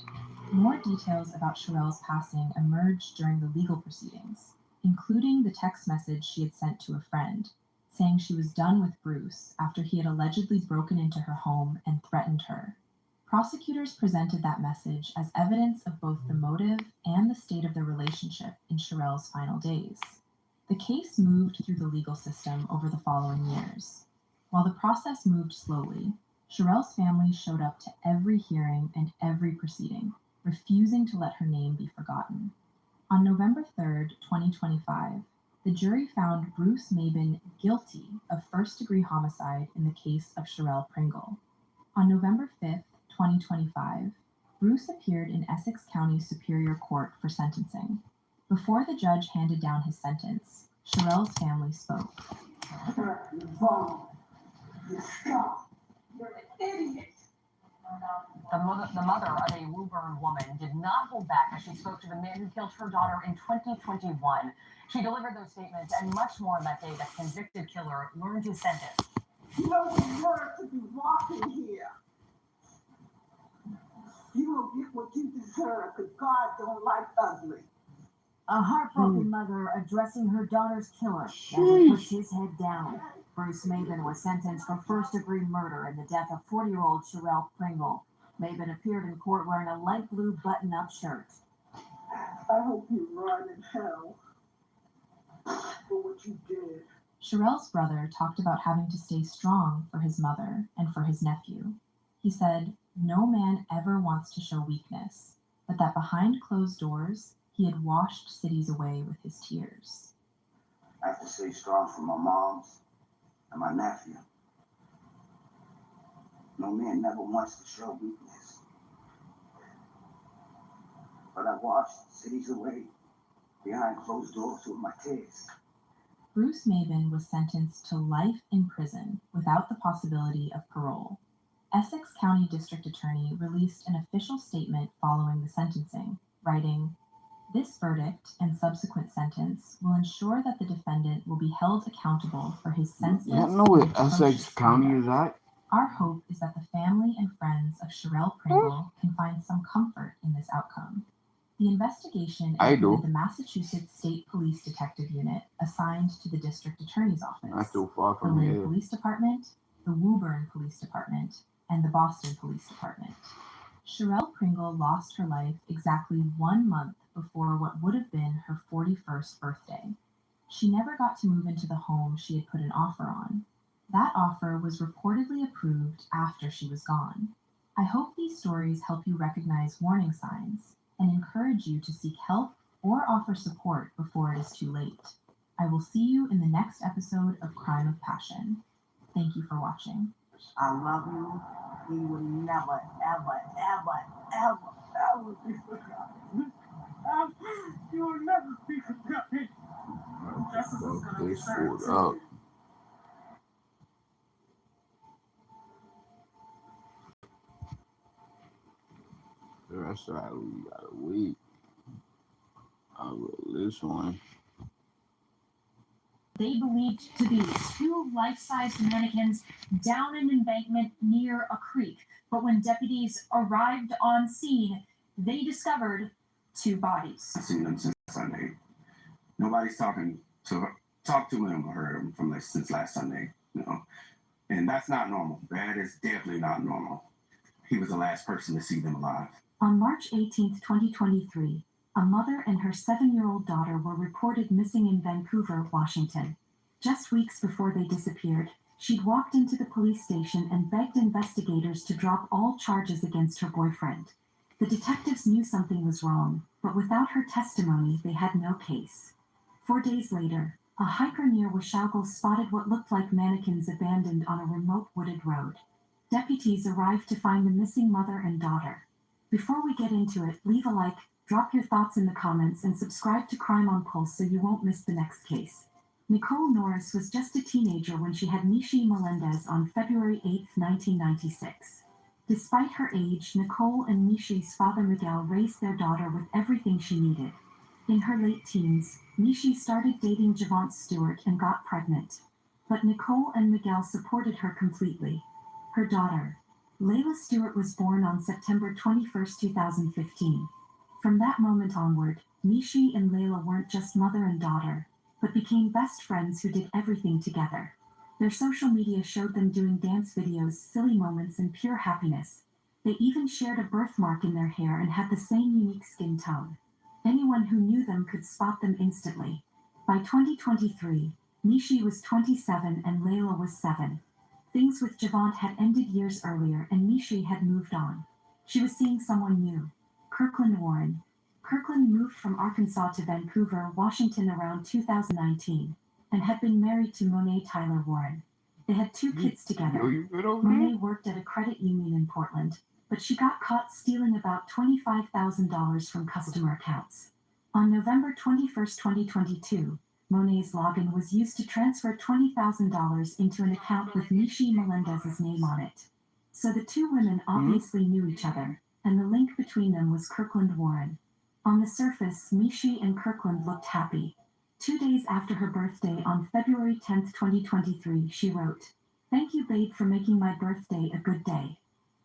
More details about Sherelle's passing emerged during the legal proceedings, including the text message she had sent to a friend, saying she was done with Bruce after he had allegedly broken into her home and threatened her. Prosecutors presented that message as evidence of both the motive and the state of their relationship in Sherelle's final days. The case moved through the legal system over the following years. While the process moved slowly, Sherelle's family showed up to every hearing and every proceeding, refusing to let her name be forgotten. On November 3rd, 2025, the jury found Bruce Mabin guilty of first-degree homicide in the case of Sherelle Pringle. On November 5th, 2025, Bruce appeared in Essex County Superior Court for sentencing. Before the judge handed down his sentence, Sherelle's family spoke. You're wrong. You're strong. You're an idiot. The mother of a Woburn woman did not hold back as she spoke to the man who killed her daughter in 2021. She delivered those statements and much more on that day that convicted killer learned his sentence. You don't deserve to be walking here. You will get what you deserve because God don't like ugly. A heartbroken mother addressing her daughter's killer as he puts his head down. Bruce Mabin was sentenced for first-degree murder in the death of 40-year-old Sherelle Pringle. Mabin appeared in court wearing a light blue button-up shirt. I hope you rot in hell for what you did. Sherelle's brother talked about having to stay strong for his mother and for his nephew. He said, "No man ever wants to show weakness, but that behind closed doors, he had washed cities away with his tears." I have to stay strong for my moms and my nephew. No man never wants to show weakness. But I washed cities away behind closed doors with my tears. Bruce Mabin was sentenced to life in prison without the possibility of parole. Essex County District Attorney released an official statement following the sentencing, writing, "This verdict and subsequent sentence will ensure that the defendant will be held accountable for his senseless You don't know where and Essex atrocious County conduct. is at? Our hope is that the family and friends of Sherelle Pringle can find some comfort in this outcome." The investigation included the Massachusetts State Police Detective Unit assigned to the District Attorney's Office, Not too far the from Lynn here. Police Department, the Woburn Police Department, and the Boston Police Department. Sherelle Pringle lost her life exactly 1 month before what would have been her 41st birthday. She never got to move into the home she had put an offer on. That offer was reportedly approved after she was gone. I hope these stories help you recognize warning signs and encourage you to seek help or offer support before it is too late. I will see you in the next episode of Crime of Passion. Thank you for watching. I love you. He will never, ever, ever, ever, ever be forgotten. You will never be forgotten. Justice is going to be served. Up. The rest of that we gotta wait. I'll roll this one. They believed to be two life-sized mannequins down an embankment near a creek. But when deputies arrived on scene, they discovered two bodies. I've seen them since Sunday. Nobody's talked to him or heard him from since last Sunday, and that's not normal. That is definitely not normal. He was the last person to see them alive. On March 18, 2023, a mother and her 7-year-old daughter were reported missing in Vancouver, Washington. Just weeks before they disappeared, she'd walked into the police station and begged investigators to drop all charges against her boyfriend. The detectives knew something was wrong, but without her testimony, they had no case. 4 days later, a hiker near Washougal spotted what looked like mannequins abandoned on a remote wooded road. Deputies arrived to find the missing mother and daughter. Before we get into it, leave a like, drop your thoughts in the comments, and subscribe to Crime on Pulse so you won't miss the next case. Nicole Norris was just a teenager when she had Nishi Melendez on February 8, 1996. Despite her age, Nicole and Nishi's father Miguel raised their daughter with everything she needed. In her late teens, Nishi started dating Javante Stewart and got pregnant. But Nicole and Miguel supported her completely. Her daughter, Layla Stewart, was born on September 21, 2015. From that moment onward, Nishi and Layla weren't just mother and daughter, but became best friends who did everything together. Their social media showed them doing dance videos, silly moments, and pure happiness. They even shared a birthmark in their hair and had the same unique skin tone. Anyone who knew them could spot them instantly. By 2023, Nishi was 27 and Layla was 7. Things with Javante had ended years earlier and Nishi had moved on. She was seeing someone new, Kirkland Warren. Kirkland moved from Arkansas to Vancouver, Washington around 2019 and had been married to Monet Tyler Warren. They had 2 kids together. Monet worked at a credit union in Portland, but she got caught stealing about $25,000 from customer accounts. On November 21, 2022, Monet's login was used to transfer $20,000 into an account with Nishi Melendez's name on it. So the 2 women obviously knew each other, and the link between them was Kirkland Warren. On the surface, Nishi and Kirkland looked happy. 2 days after her birthday on February 10, 2023, she wrote, "Thank you, babe, for making my birthday a good day."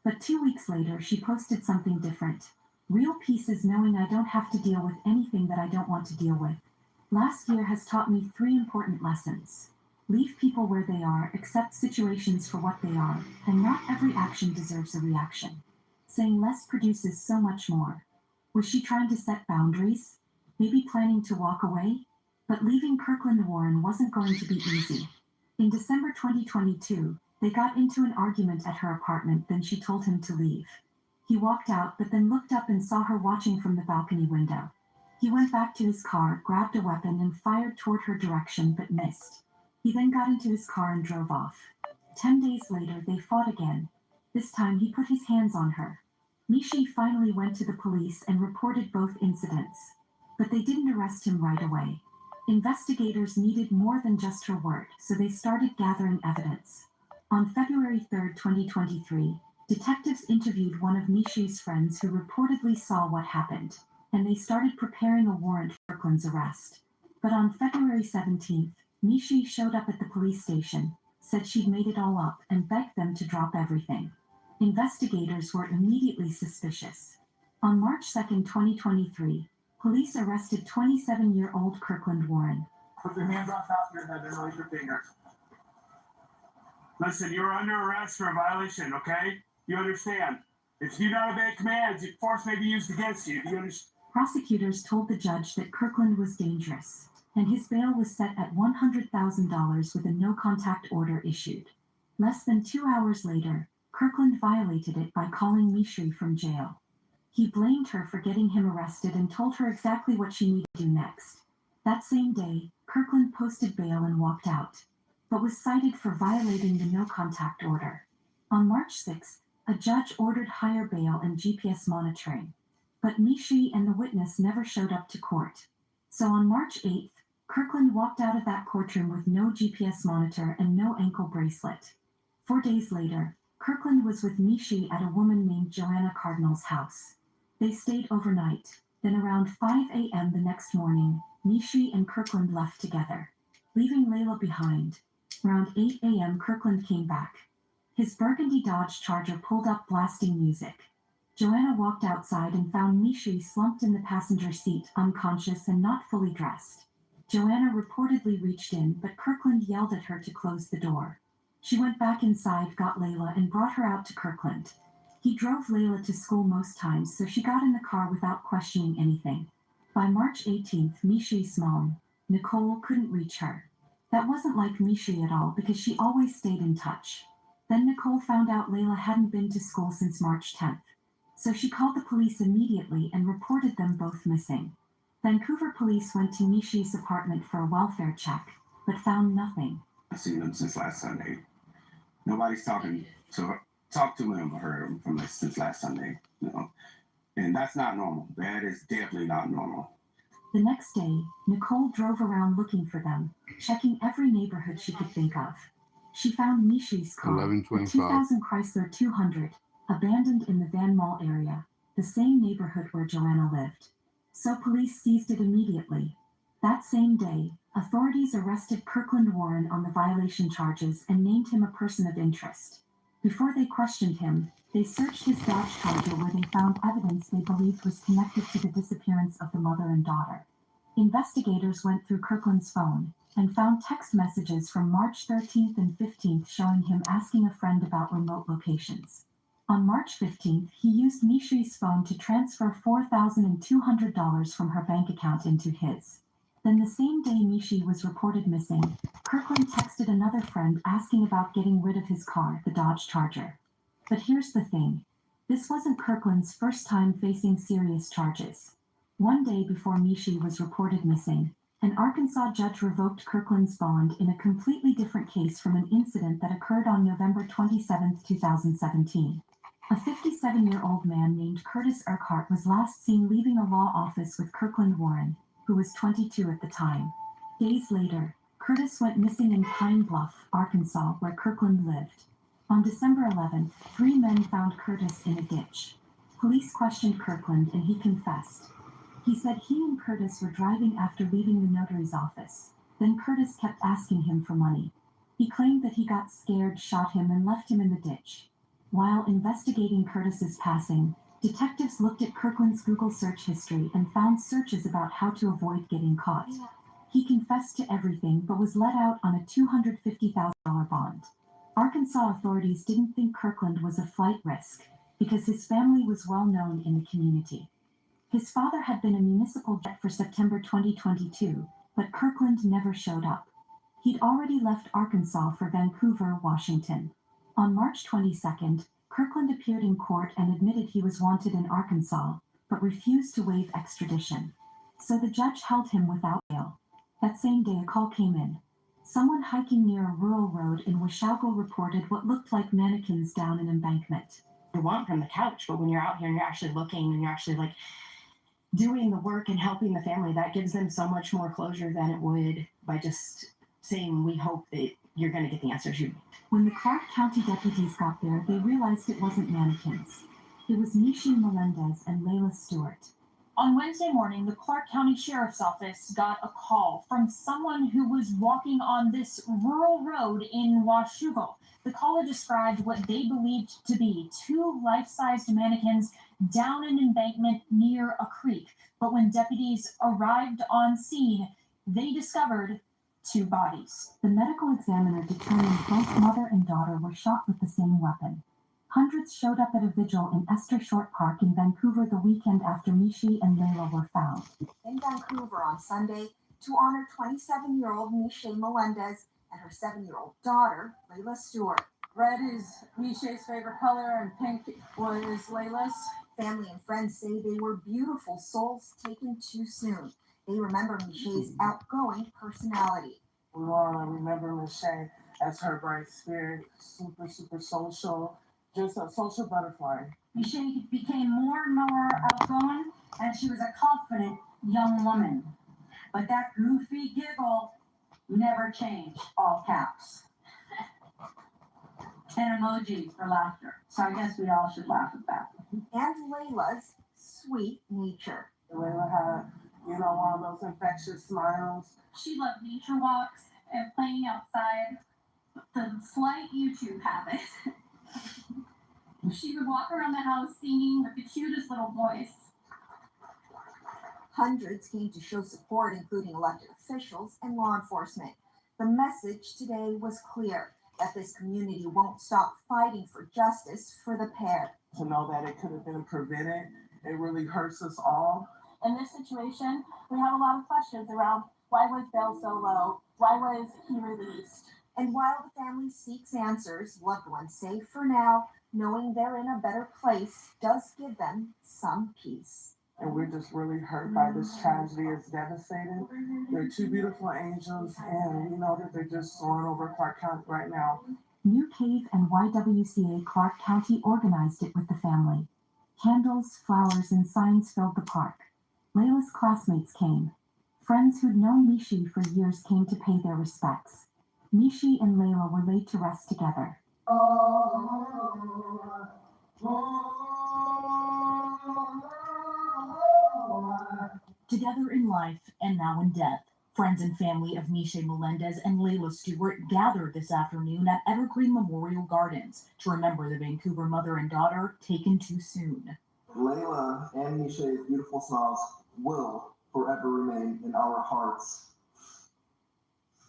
But 2 weeks later, she posted something different. "Real peace is knowing I don't have to deal with anything that I don't want to deal with. Last year has taught me 3 important lessons. Leave people where they are, accept situations for what they are, and not every action deserves a reaction. Saying less produces so much more." Was she trying to set boundaries? Maybe planning to walk away? But leaving Kirkland Warren wasn't going to be easy. In December 2022, they got into an argument at her apartment, then she told him to leave. He walked out, but then looked up and saw her watching from the balcony window. He went back to his car, grabbed a weapon, and fired toward her direction, but missed. He then got into his car and drove off. 10 days later, they fought again. This time, he put his hands on her. Nishi finally went to the police and reported both incidents. But they didn't arrest him right away. Investigators needed more than just her word, so they started gathering evidence. On February 3, 2023, detectives interviewed one of Nishi's friends who reportedly saw what happened, and they started preparing a warrant for Kirkland's arrest. But on February 17th, Nishi showed up at the police station, said she'd made it all up, and begged them to drop everything. Investigators were immediately suspicious. On March 2, 2023, police arrested 27-year-old Kirkland Warren. Put your hands on top of your head and release your fingers. Listen, you're under arrest for a violation, okay? You understand? If you don't obey commands, force may be used against you. Do you understand? Prosecutors told the judge that Kirkland was dangerous, and his bail was set at $100,000 with a no-contact order issued. Less than 2 hours later, Kirkland violated it by calling Nishi from jail. He blamed her for getting him arrested and told her exactly what she needed to do next. That same day, Kirkland posted bail and walked out, but was cited for violating the no-contact order. On March 6, a judge ordered higher bail and GPS monitoring, but Nishi and the witness never showed up to court. So on March 8th, Kirkland walked out of that courtroom with no GPS monitor and no ankle bracelet. 4 days later, Kirkland was with Nishi at a woman named Joanna Cardinal's house. They stayed overnight. Then around 5 a.m. the next morning, Nishi and Kirkland left together, leaving Layla behind. Around 8 a.m. Kirkland came back. His burgundy Dodge Charger pulled up, blasting music. Joanna walked outside and found Nishi slumped in the passenger seat, unconscious and not fully dressed. Joanna reportedly reached in, but Kirkland yelled at her to close the door. She went back inside, got Layla, and brought her out to Kirkland. He drove Layla to school most times, so she got in the car without questioning anything. By March 18th, Nishi's mom, Nicole, couldn't reach her. That wasn't like Nishi at all, because she always stayed in touch. Then Nicole found out Layla hadn't been to school since March 10th. so she called the police immediately and reported them both missing. Vancouver police went to Mishi's apartment for a welfare check, but found nothing. I've seen him since last Sunday. Nobody's talked to him or heard him from since last Sunday. And that's not normal. That is definitely not normal. The next day, Nicole drove around looking for them, checking every neighborhood she could think of. She found Mishi's car, a 2000 Chrysler 200, abandoned in the Van Mall area, the same neighborhood where Joanna lived. So police seized it immediately. That same day, authorities arrested Kirkland Warren on the violation charges and named him a person of interest. Before they questioned him, they searched his Dodge Charger where they found evidence they believed was connected to the disappearance of the mother and daughter. Investigators went through Kirkland's phone and found text messages from March 13th and 15th showing him asking a friend about remote locations. On March 15th, he used Mishi's phone to transfer $4,200 from her bank account into his. Then the same day Mishi was reported missing, Kirkland texted another friend asking about getting rid of his car, the Dodge Charger. But here's the thing. This wasn't Kirkland's first time facing serious charges. One day before Mishi was reported missing, an Arkansas judge revoked Kirkland's bond in a completely different case from an incident that occurred on November 27, 2017. A 57-year-old man named Curtis Urquhart was last seen leaving a law office with Kirkland Warren, who was 22 at the time. Days later, Curtis went missing in Pine Bluff, Arkansas, where Kirkland lived. On December 11th, 3 men found Curtis in a ditch. Police questioned Kirkland and he confessed. He said he and Curtis were driving after leaving the notary's office. Then Curtis kept asking him for money. He claimed that he got scared, shot him, and left him in the ditch. While investigating Curtis's passing, detectives looked at Kirkland's Google search history and found searches about how to avoid getting caught. He confessed to everything but was let out on a $250,000 bond. Arkansas authorities didn't think Kirkland was a flight risk because his family was well known in the community. His father had been a municipal jet for September 2022, but Kirkland never showed up. He'd already left Arkansas for Vancouver, Washington. On March 22nd, Kirkland appeared in court and admitted he was wanted in Arkansas, but refused to waive extradition. So the judge held him without bail. That same day, a call came in. Someone hiking near a rural road in Washougal reported what looked like mannequins down an embankment. You want from the couch, but when you're out here and you're actually looking and you're actually doing the work and helping the family, that gives them so much more closure than it would by just saying, we hope that you're going to get the answers you need. When the Clark County deputies got there, they realized it wasn't mannequins. It was Mishi Melendez and Layla Stewart. On Wednesday morning, the Clark County Sheriff's Office got a call from someone who was walking on this rural road in Washougal. The caller described what they believed to be 2 life-sized mannequins down an embankment near a creek. But when deputies arrived on scene, they discovered 2 bodies. The medical examiner determined both mother and daughter were shot with the same weapon. Hundreds showed up at a vigil in Esther Short Park in Vancouver the weekend after Mishi and Layla were found. In Vancouver on Sunday to honor 27-year-old Mishi Melendez and her 7-year-old daughter, Layla Stewart. Red is Mishi's favorite color and pink was Layla's. Family and friends say they were beautiful souls taken too soon. They remember Mishi's outgoing personality. We want to remember Mishi as her bright spirit, super social, just a social butterfly. Mishi became more and more outgoing, and she was a confident young woman. But that goofy giggle never changed, all caps. And emoji for laughter. So I guess we all should laugh at that. And Layla's sweet nature. Layla had, one of those infectious smiles. She loved nature walks and playing outside. The slight YouTube habit. She would walk around the house singing with the cutest little voice. Hundreds came to show support, including elected officials and law enforcement. The message today was clear, that this community won't stop fighting for justice for the pair. To know that it could have been prevented, it really hurts us all. In this situation, we have a lot of questions around why was bail so low? Why was he released? And while the family seeks answers, loved ones say for now, knowing they're in a better place does give them some peace. And we're just really hurt by this tragedy. It's devastating. They're two beautiful angels, and we know that they're just soaring over Clark County right now. New Cave and YWCA Clark County organized it with the family. Candles, flowers, and signs filled the park. Layla's classmates came. Friends who'd known Mishi for years came to pay their respects. Mishi and Layla were laid to rest together. Together in life and now in death, friends and family of Miche Melendez and Layla Stewart gathered this afternoon at Evergreen Memorial Gardens to remember the Vancouver mother and daughter taken too soon. Layla and Miche's beautiful smiles will forever remain in our hearts.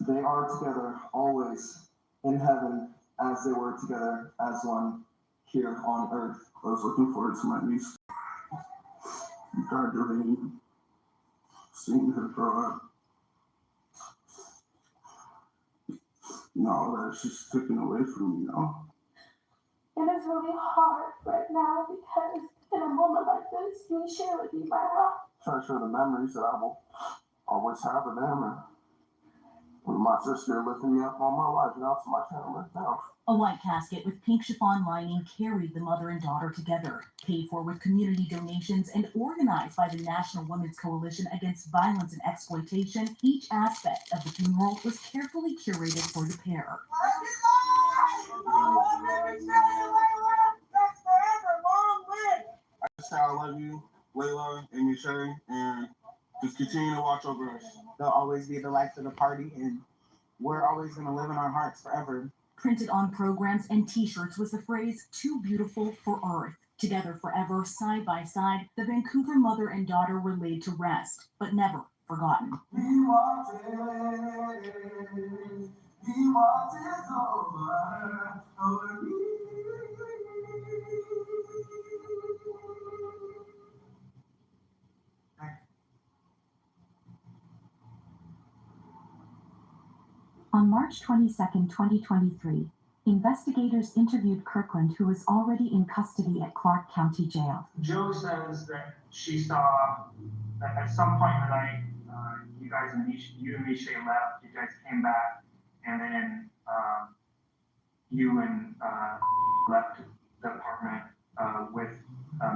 They are together always in heaven as they were together as one here on earth. I was looking forward to my niece graduating, seeing her grow up. No, that's just taken away from me, you know? It is really hard right now because in a moment like this, Misha would be my rock. Try to show the memories that I will always have of them. And with my sister lifting me up all my life, now it's my turn to lift down. A white casket with pink chiffon lining carried the mother and daughter together, paid for with community donations and organized by the National Women's Coalition Against Violence and Exploitation. Each aspect of the funeral was carefully curated for the pair. I just say I love you, Layla and Michelle, and just continue to watch over us. They'll always be the life of the party, and we're always going to live in our hearts forever. Printed on programs and t-shirts was the phrase, "Too beautiful for Earth." Together forever, side by side, the Vancouver mother and daughter were laid to rest, but never forgotten. On March 22, 2023, investigators interviewed Kirkland, who was already in custody at Clark County Jail. Joe says that she saw that at some point in the night, you and Misha left, you guys came back, and then you and left the apartment with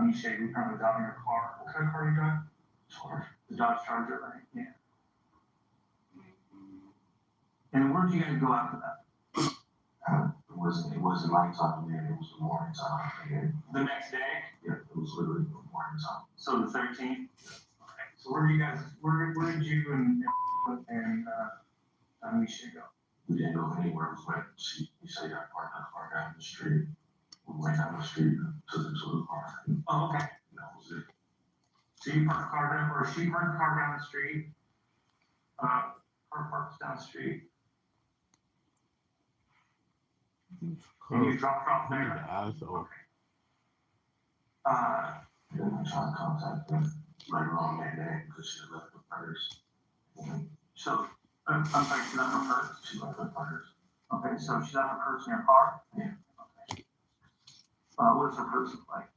Misha, who currently was out in your car. What kind of car you drive? Charger. The Dodge Charger, right? Yeah. And where did you guys go after that? It wasn't nighttime yet, it was the morning time. And The next day? yeah, it was literally the morning time. So the 13th? Okay. So where did you and Misha go? We didn't go anywhere. We say that parked our car down the street. We went down the street, took it to the car. Oh, okay. And that was it. So you parked the car down, or she parked the car down the street? Car parks down the street. And you dropped off there? Asshole. Then I tried to contact her later on that day because she left the purse. So, I'm sorry, she left her purse? She left her purse. Okay, so she left her purse in your car? Yeah. Okay. What does her purse look like?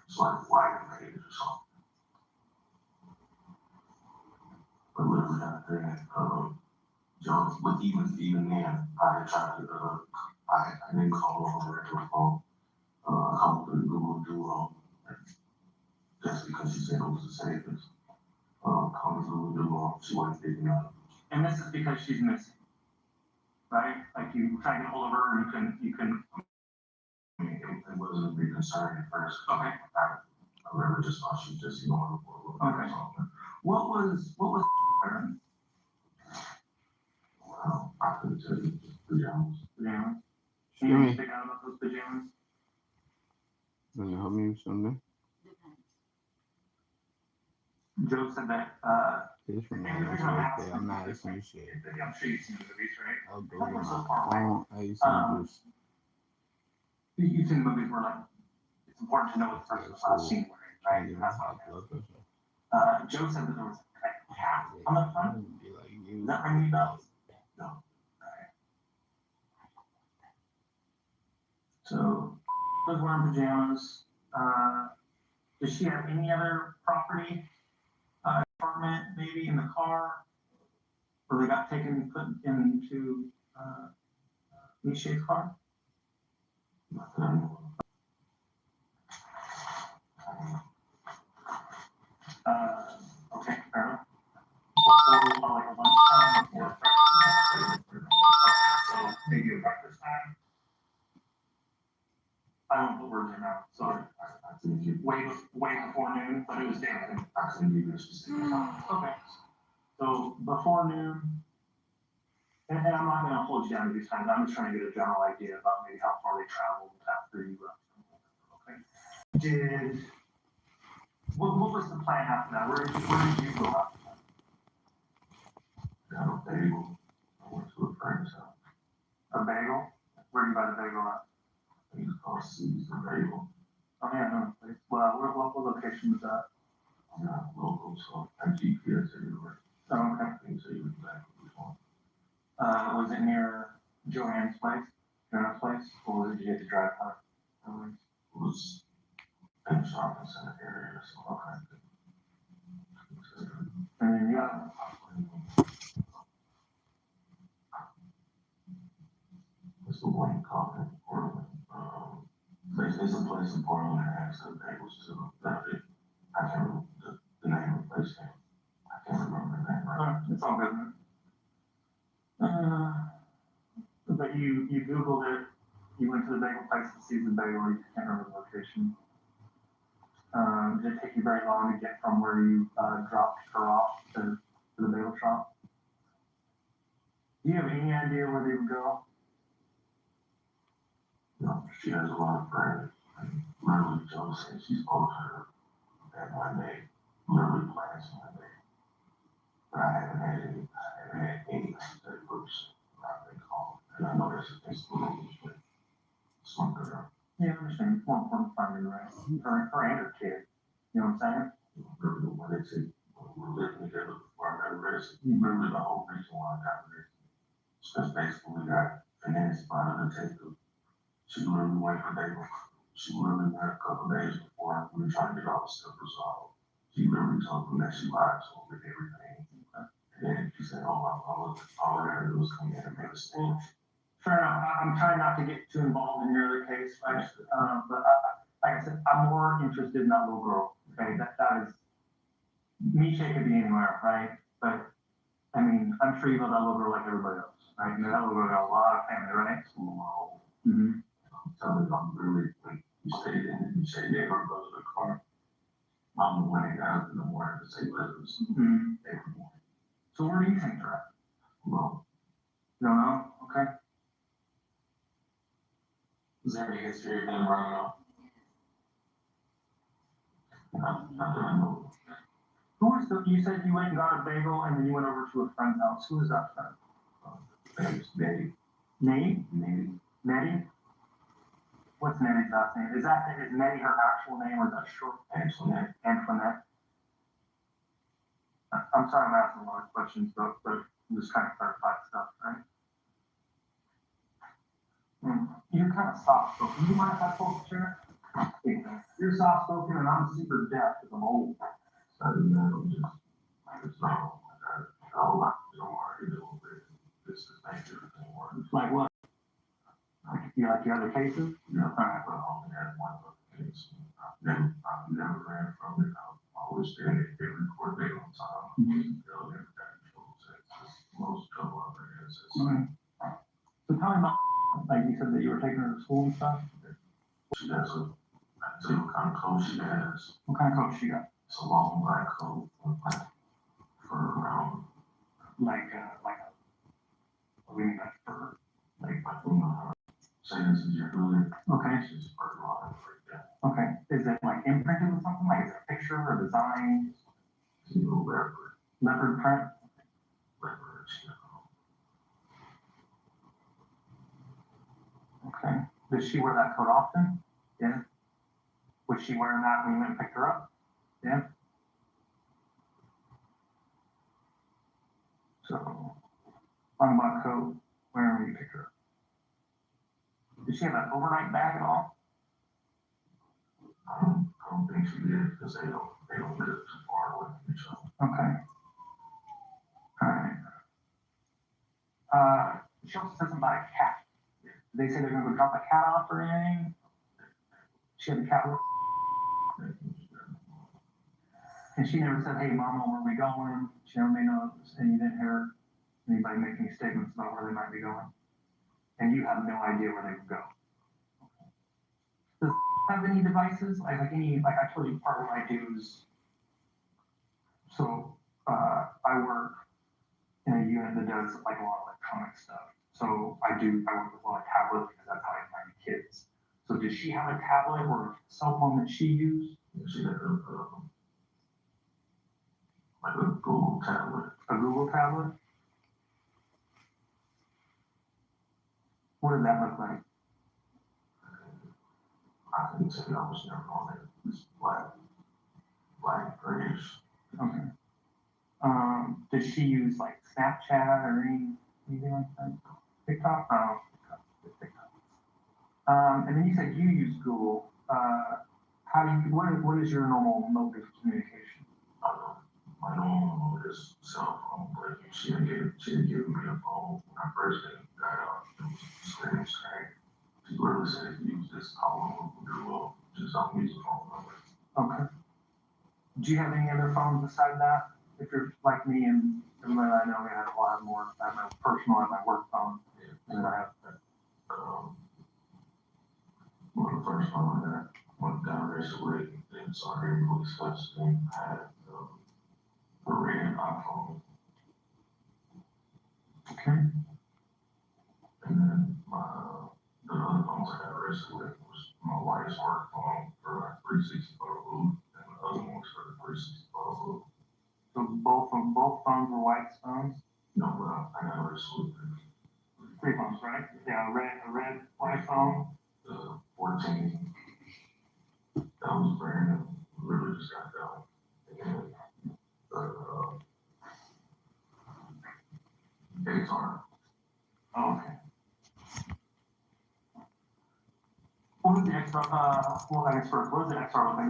It's like white and red or something. But literally after that, Jones, but even then, I had tried to, I didn't call on her regular phone. I called the Google Duo. That's because she said it was the safest. Called the Google Duo, she wasn't picking up. And this is because she's missing, right? Like you tried to get hold of her and you couldn't. It wasn't a big concern at first. Okay. I really just thought she was just ignoring for a little bit or something. What was her? Well, I couldn't tell you, just pajamas. Pajamas? Can you stick out about those pajamas? Can you help me with something? Joe said that, It's from my birthday. I'm not asking you shit. I'm sure you've seen the movies, right? I'll go to my phone. I used to just. You've seen the movies where, like, it's important to know what the person's last scene were, right? That's how it goes. Joe said that there was a cat on the front. Is that ringing bells? No. So, was wearing pajamas. Does she have any other property? Apartment, maybe in the car? Or they got taken and put into Miche's car? Okay, fair enough. So, like a lunchtime or breakfast? So maybe a breakfast time? I don't put words in your mouth, sorry. Way before noon, but it was damn. Okay. So before noon, and I'm not gonna hold you down to these times, I'm just trying to get a general idea about maybe how far they traveled after you left. Okay. What was the plan after that? Where did you go after that? Got a bagel. I went to a friend's house. A bagel? Where did you buy the bagel at? It's called C's the Bagel. Oh yeah, no. Well, what location was that? Yeah, local, so I GPS everywhere. Oh, okay. I can tell you exactly which one. Was it near Joanne's place? Joanne's place? Or did you have to drive by? It was in the shopping center area, so okay. And then you got it's the one called in Portland. It's a place in Portland that has the bagels too. I can't remember the name of the place. I can't remember the name right. it's all good. But you Googled it, you went to the bagel place to see the bagel, you can't remember the location. Did it take you very long to get from where you dropped her off to the bagel shop? Do you have any idea where they would go? No, she has a lot of friends. And literally, Joe said she spoke to her that Monday, literally plans Monday. But I haven't had any that groups I've been called. And I know there's a Facebook with some girl. Yeah, I understand. It's more important to find her, right? Her and her kid. You know what I'm saying? Remember when they said we were living together before I got arrested? Remember the whole reason why I got arrested? Because basically we got financed by the detective. She literally went for bagel. She literally went a couple days before we were trying to get all the stuff resolved. She literally told them that she lied to them with everything. And then she said, oh, all I had to do was come in and make a stand. Fair enough. I'm trying not to get too involved in your other case, right? But like I said, I'm more interested in that little girl. Okay, that is, Miche could be anywhere, right? But I mean, I'm sure you know that little girl like everybody else, right? And that little girl got a lot of family, right? Mm-hmm. Tell me, I'm really, when you stayed in, you say they were go to the car. I'm running out in the morning to say letters every morning. So where do you think they're at? Well, you don't know? Okay. is there any history of them running off? Not that I know. Who was you said you went and got a bagel and then you went over to a friend's house. Who was that friend? It's Nettie. Nettie? Nettie. What's Nettie's last name? Is Nettie her actual name or is that short? Antoinette. Antoinette. I'm sorry I'm asking a lot of questions, but I'm just trying to clarify stuff, right? You're kind of soft spoken. Do you mind if I pull the chair? You're soft spoken and I'm super deaf because I'm old. I didn't know, it's not, I don't like to know what I do with this is make everything work. Like what? You like the other cases? Yeah, I only had one other case. I've never ran from it. I've always been at every court date on time. Never got in trouble. It's the most trouble I've ever had. So tell me about, like you said that you were taking her to school and stuff? She has I tell you what kind of coat she has. What kind of coat she got? It's a long black coat with like fur around. Like what do you mean by fur? Like, you know, say this is your hoodie. Okay. She's fur line right there. Okay. Is it like imprinted with something? Like is it a picture or design? It's a little leopard. Leopard print? Leopard, Okay. Does she wear that coat often? Yeah. Was she wearing that when you went and picked her up? Yeah. So, on my coat, where you pick her up? Did she have an overnight bag at all? I don't think she did because they don't live too far away from each other. Okay. All right. She also said something about a cat. Did they say they're gonna go drop a cat off or anything? She had a cat with her? And she never said, hey, Mama, where are we going? She never made no, and you didn't hear anybody make any statements about where they might be going? And you have no idea where they would go? Does have any devices? Like I told you, part of what I do is, so I work in a unit that does like a lot of electronic stuff. So I work with a lot of tablets because that's how I find kids. So did she have a tablet or a cell phone that she used? Yeah, she had like a Google tablet. A Google tablet? What did that look like? I couldn't tell you, I was never on it. It's black, grayish. Okay. Did she use like Snapchat or anything like that? TikTok? Oh, TikTok. And then you said you use Google. What is your normal mode of communication? My normal mode is cell phone, but she didn't give me a phone when I first got out. It was screen. She literally said, use this call on Google, just don't use the phone number. Okay. Do you have any other phones beside that? If you're like me and everybody I know, I have more. I have my personal and my work phone. And then I have One of the first phone that went down recently, and so I didn't really discuss thing. I had a red iPhone. Okay. And then the other phones I got recently was my wife's work phone for like 360 photo, and the other one was for the 360 photo. So both phones were White's phones? No, I got recently 3 phones, right? Yeah, a red White phone. 14. That was brand new. Literally just got that one. And Daytona. Oh, okay. What was the XR? Well, I guess first, what was the XR thing?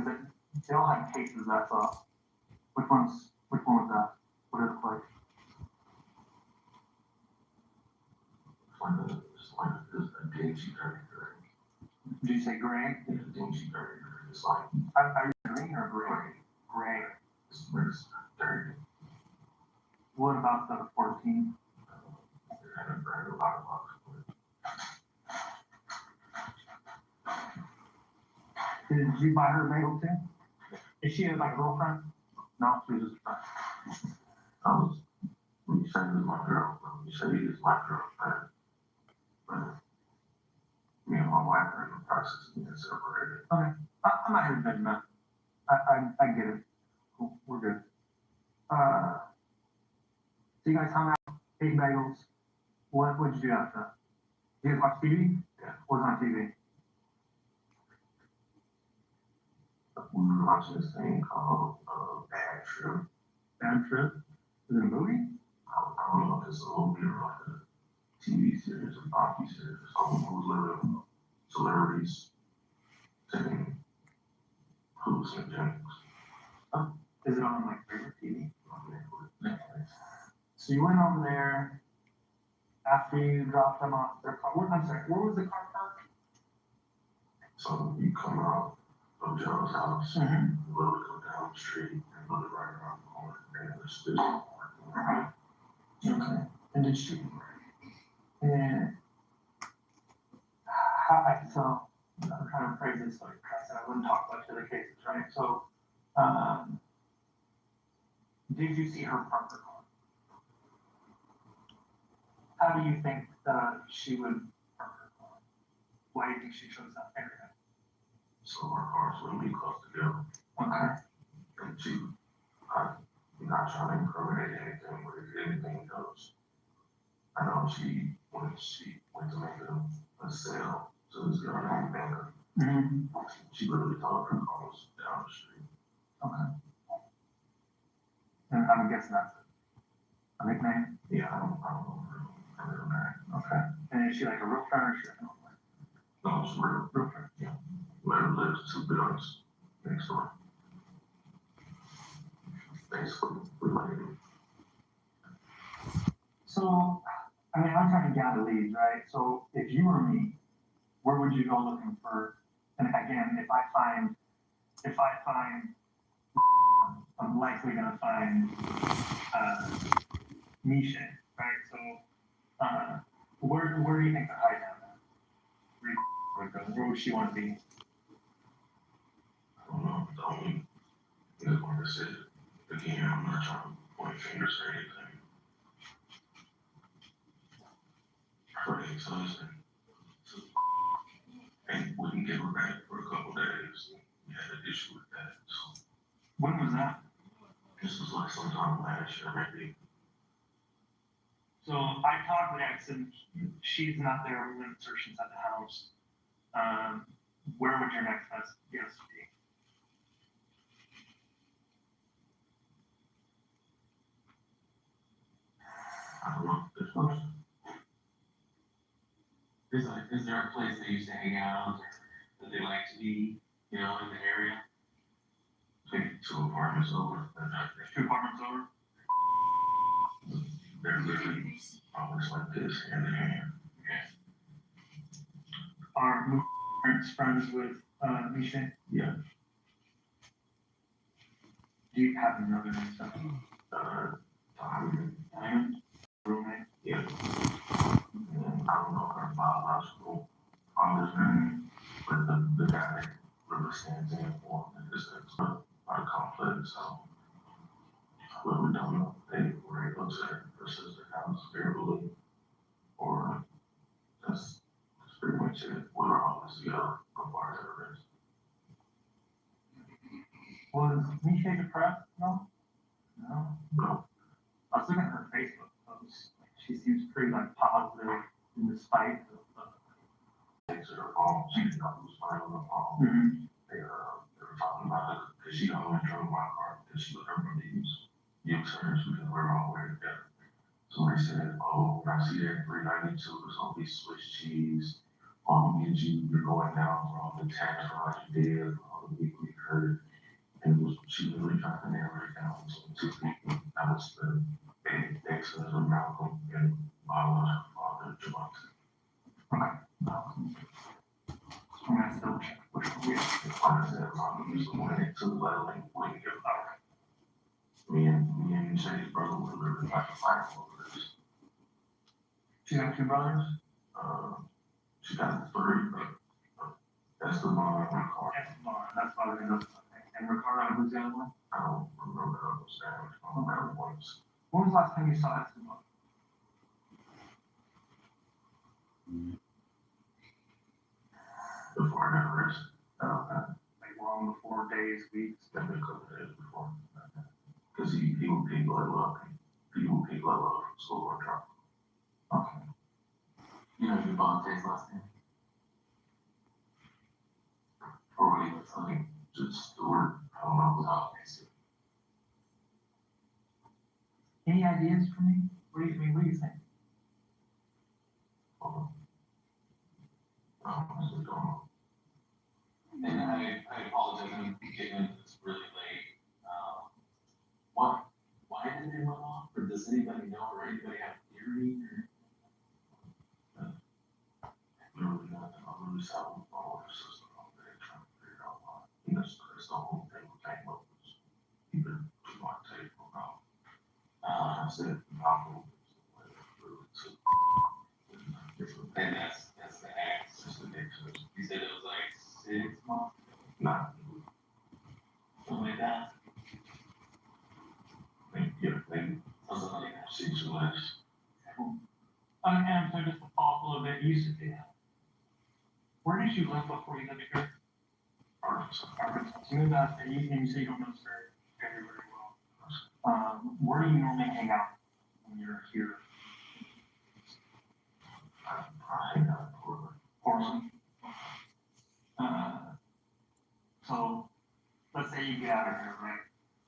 They all had cases, I thought. Which one was that? What did it look like? It's like a dingy gray. Did you say gray? Yeah, dingy gray. It's like. Are you green or gray? Gray. It's dirty. What about the 14? It had a brand new lot of box. Did you buy her a bagel too? Is she like a girlfriend? No, she was just a friend. When you say it was my girlfriend, you say it is my girlfriend. But me and my wife are in the process of being separated. Okay. I'm not here to judge that. I get it. Cool. We're good. So you guys hung out, ate bagels. What did you do after that? You guys watch TV? Yeah. What was on TV? We were watching this thing called Bad Trip. Bad Trip? Is it a movie? I don't know if it's a movie or like a TV series, a docu-series or something. It was literally celebrities taking hallucinogens. Oh, is it on like regular TV? Netflix. So you went over there after you dropped them off their car. I'm sorry, where was the car parked? So you come out of Joe's house, and you literally go down the street and look right around the corner, and there's this parking. Okay. And did she? And so I'm trying to phrase this like I said, I wouldn't talk about the other cases, right? So, did you see her park her car? How do you think she would park her car? Why do you think she chose that area? So our cars wouldn't be close together. Okay. And I'm not trying to incriminate anything, but if anything goes, I know when she went to make a sale to this girl named Banker, she literally told her car was down the street. Okay. And I'm guessing that's a nickname? Yeah, I don't know her real name. Okay. And is she like a real friend or is she like an old one? No, it's real. Okay. Yeah. Where lives 2 buildings next door. Basically, related. So, I mean, I'm trying to gather leads, right? So, if you were me, where would you go looking for? And again, if I find, I'm likely gonna find Misha, right? So, where do you think the hide down at? Where would she want to be? I don't know. The only thing like I said, again, I'm not trying to point fingers or anything. Her ex-husband and wouldn't give her back for a couple days. We had an issue with that. So When was that? this was like sometime last year, maybe. So I talked with X and she's not there. We're doing searches at the house. Where would your next best guess be? I don't know. Good question. Is there a place they used to hang out or that they like to be, you know, in the area? Maybe 2 apartments over. 2 apartments over? They're literally always like this, hand in hand. Are parents friends with Misha? Yeah. Do you have another name? Diamond. Roommate? Yeah. And I don't know her biological father's name, but the guy that really stands in for him is a complex. So, but we don't know if they were able to her sister's house verbally, or that's pretty much it. We were always together before the rest. Was Misha depressed? No? No? No. I was looking at her Facebook post. She seems pretty like positive in despite of Things that are wrong. She didn't know who was fine on the phone. Mm-hmm. They were talking about it because she only drove my car because she was her brother use hers because we're all way together. So they said, oh, when I see that 392, it's gonna be Swiss cheese. You're going down for all the tax fraud you did, for all the people you heard. And she was really trying to narrow it down to 2 people. That was the ex-husband Malcolm and biological father Javante. Okay. I'm gonna still check which one we have. Like I said, Malcolm was the one that took Leveling wouldn't give up. Me and Shay's brother were literally like a fight over this. She got 2 brothers? She got 3, but that's the mom and Ricardo. That's why they know. And Ricardo, who's the other one? I don't remember those names. I don't remember once. When was the last time you saw Esteban? Before I got arrested. Like long before, days, weeks? Maybe a couple days before. Because he would pick level up. He would pick level up from school or drop. Okay. You know Javonte's last name? Or what he was like, just Stewart. I don't know how I say it. Any ideas for me? What do you think? Honestly, don't know. And I apologize, I'm getting this really late. Why did they run off? Or does anybody know, or anybody have a theory? Literally nothing. I'm really sad with my older sister all day trying to figure out why. And that's the whole thing we came up with. Either to my table or not. I said, Malcolm is the way that really took. And that's the ex. That's the ex. You said it was like 6 months? Nah. Something like that. Maybe something like that. 6 or less. And so just to follow up a little bit, where did you live before you lived here? Arkansas. So moved out there, you say you don't know this very well. Where do you normally hang out when you're here? I hang out in Portland. Portland? So let's say you get out of here, right?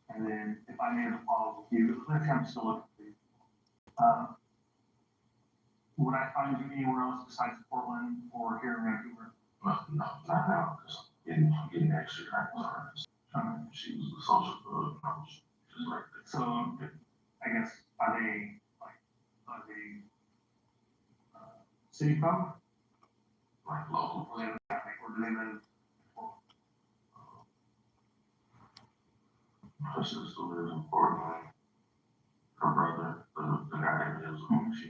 And then if I made a follow with you, let's say I'm still looking for you. Would I find you anywhere else besides Portland or here in Vancouver? No, not now, because I'm getting extra practice. She was a social good, and I was just like that. So, I guess, are they city folk? Like local. Or do they live? Her sister lives in Portland. Her brother, the guy that lives with me, she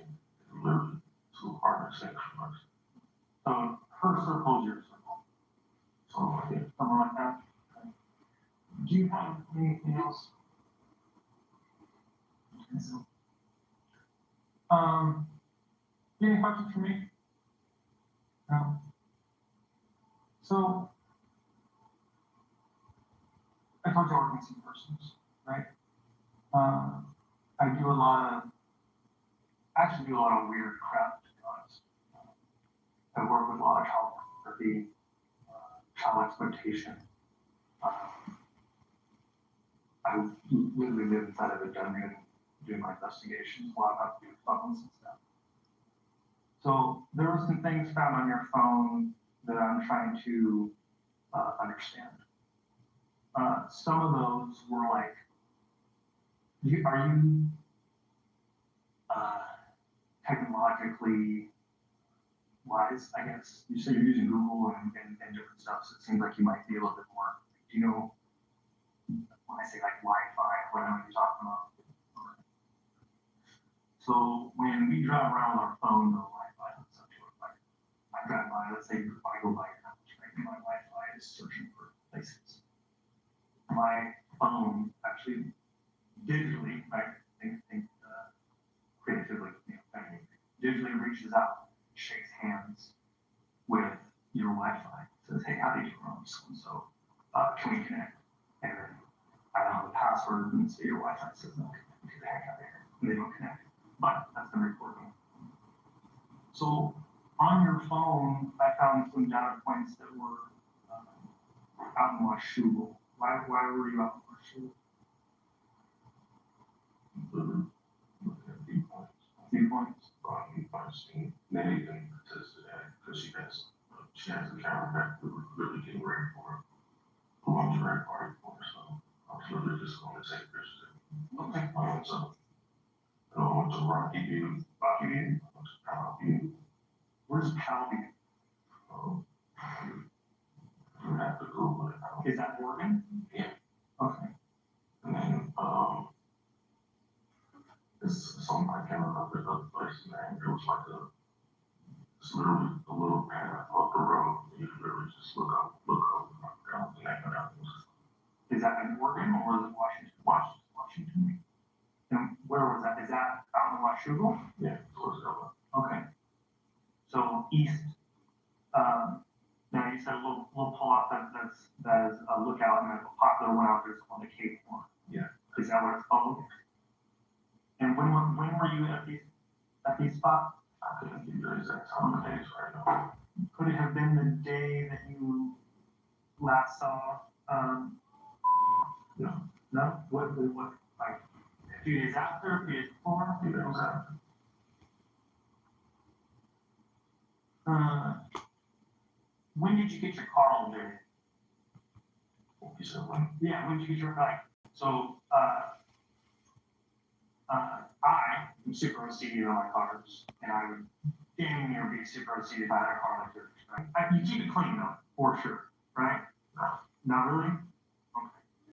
literally 2 apartments next to us. So her circle is your circle. So yeah. Something like that. Okay. Do you have anything else? Okay, so, any questions for me? No. So, I told you I work in missing persons, right? I actually do a lot of weird crap, to be honest. I work with a lot of child pornography, child exploitation. I literally live inside of a dungeon doing my investigations. A lot have to do with phones and stuff. So there were some things found on your phone that I'm trying to understand. Some of those were like, are you technologically wise, I guess? You say you're using Google and different stuff, so it seems like you might be a little bit more. Do you know, when I say like Wi-Fi, what am I talking about? So when we drive around with our phone, the Wi-Fi hooks up to it. Like I drive by, let's say I go by your house, right? My Wi-Fi is searching for places. My phone actually digitally, right? Think creatively, digitally reaches out, shakes hands with your Wi-Fi, says, "Hey, how do you run so? Can we connect?" And then I don't have the password, and so your Wi-Fi says, "No, get the heck out of here," and they don't connect. But that's the recording. So on your phone, I found some data points that were out in Washougal. Why were you out in Washougal? Viewpoints. I've seen many things that says that because she has a camera back. We were really getting ready for her. Who I was ready for her, so I was literally just going to take pictures. Okay. So I went to Rocky View. Rocky View? I went to Powell View. Where's Powell View? You have to Google it. Is that Oregon? Yeah. Okay. And then it's on, I can't remember the place name. It was like it's literally a little path up the road. You literally just look up, down the name of that. Is that in Oregon or is it Washington? Washington. And where was that? Is that out in Washougal? Yeah, towards that one. Okay. So east. Now you said a little pull off that is a lookout, and a popular one out there is called the Cape Horn. Yeah. Is that what it's called? And when were you at these spots? I couldn't give you the exact time of days right now. Could it have been the day that you last saw? No. No. What? Like a few days after, a few days before? A few days after. When did you get your car all dirty? You said when? Yeah, when did you get your bike? So, I'm super OCD on my cars, and I would damn near be super OCD if I had a car like yours, right? You keep it clean though, for sure, right? No. Not really?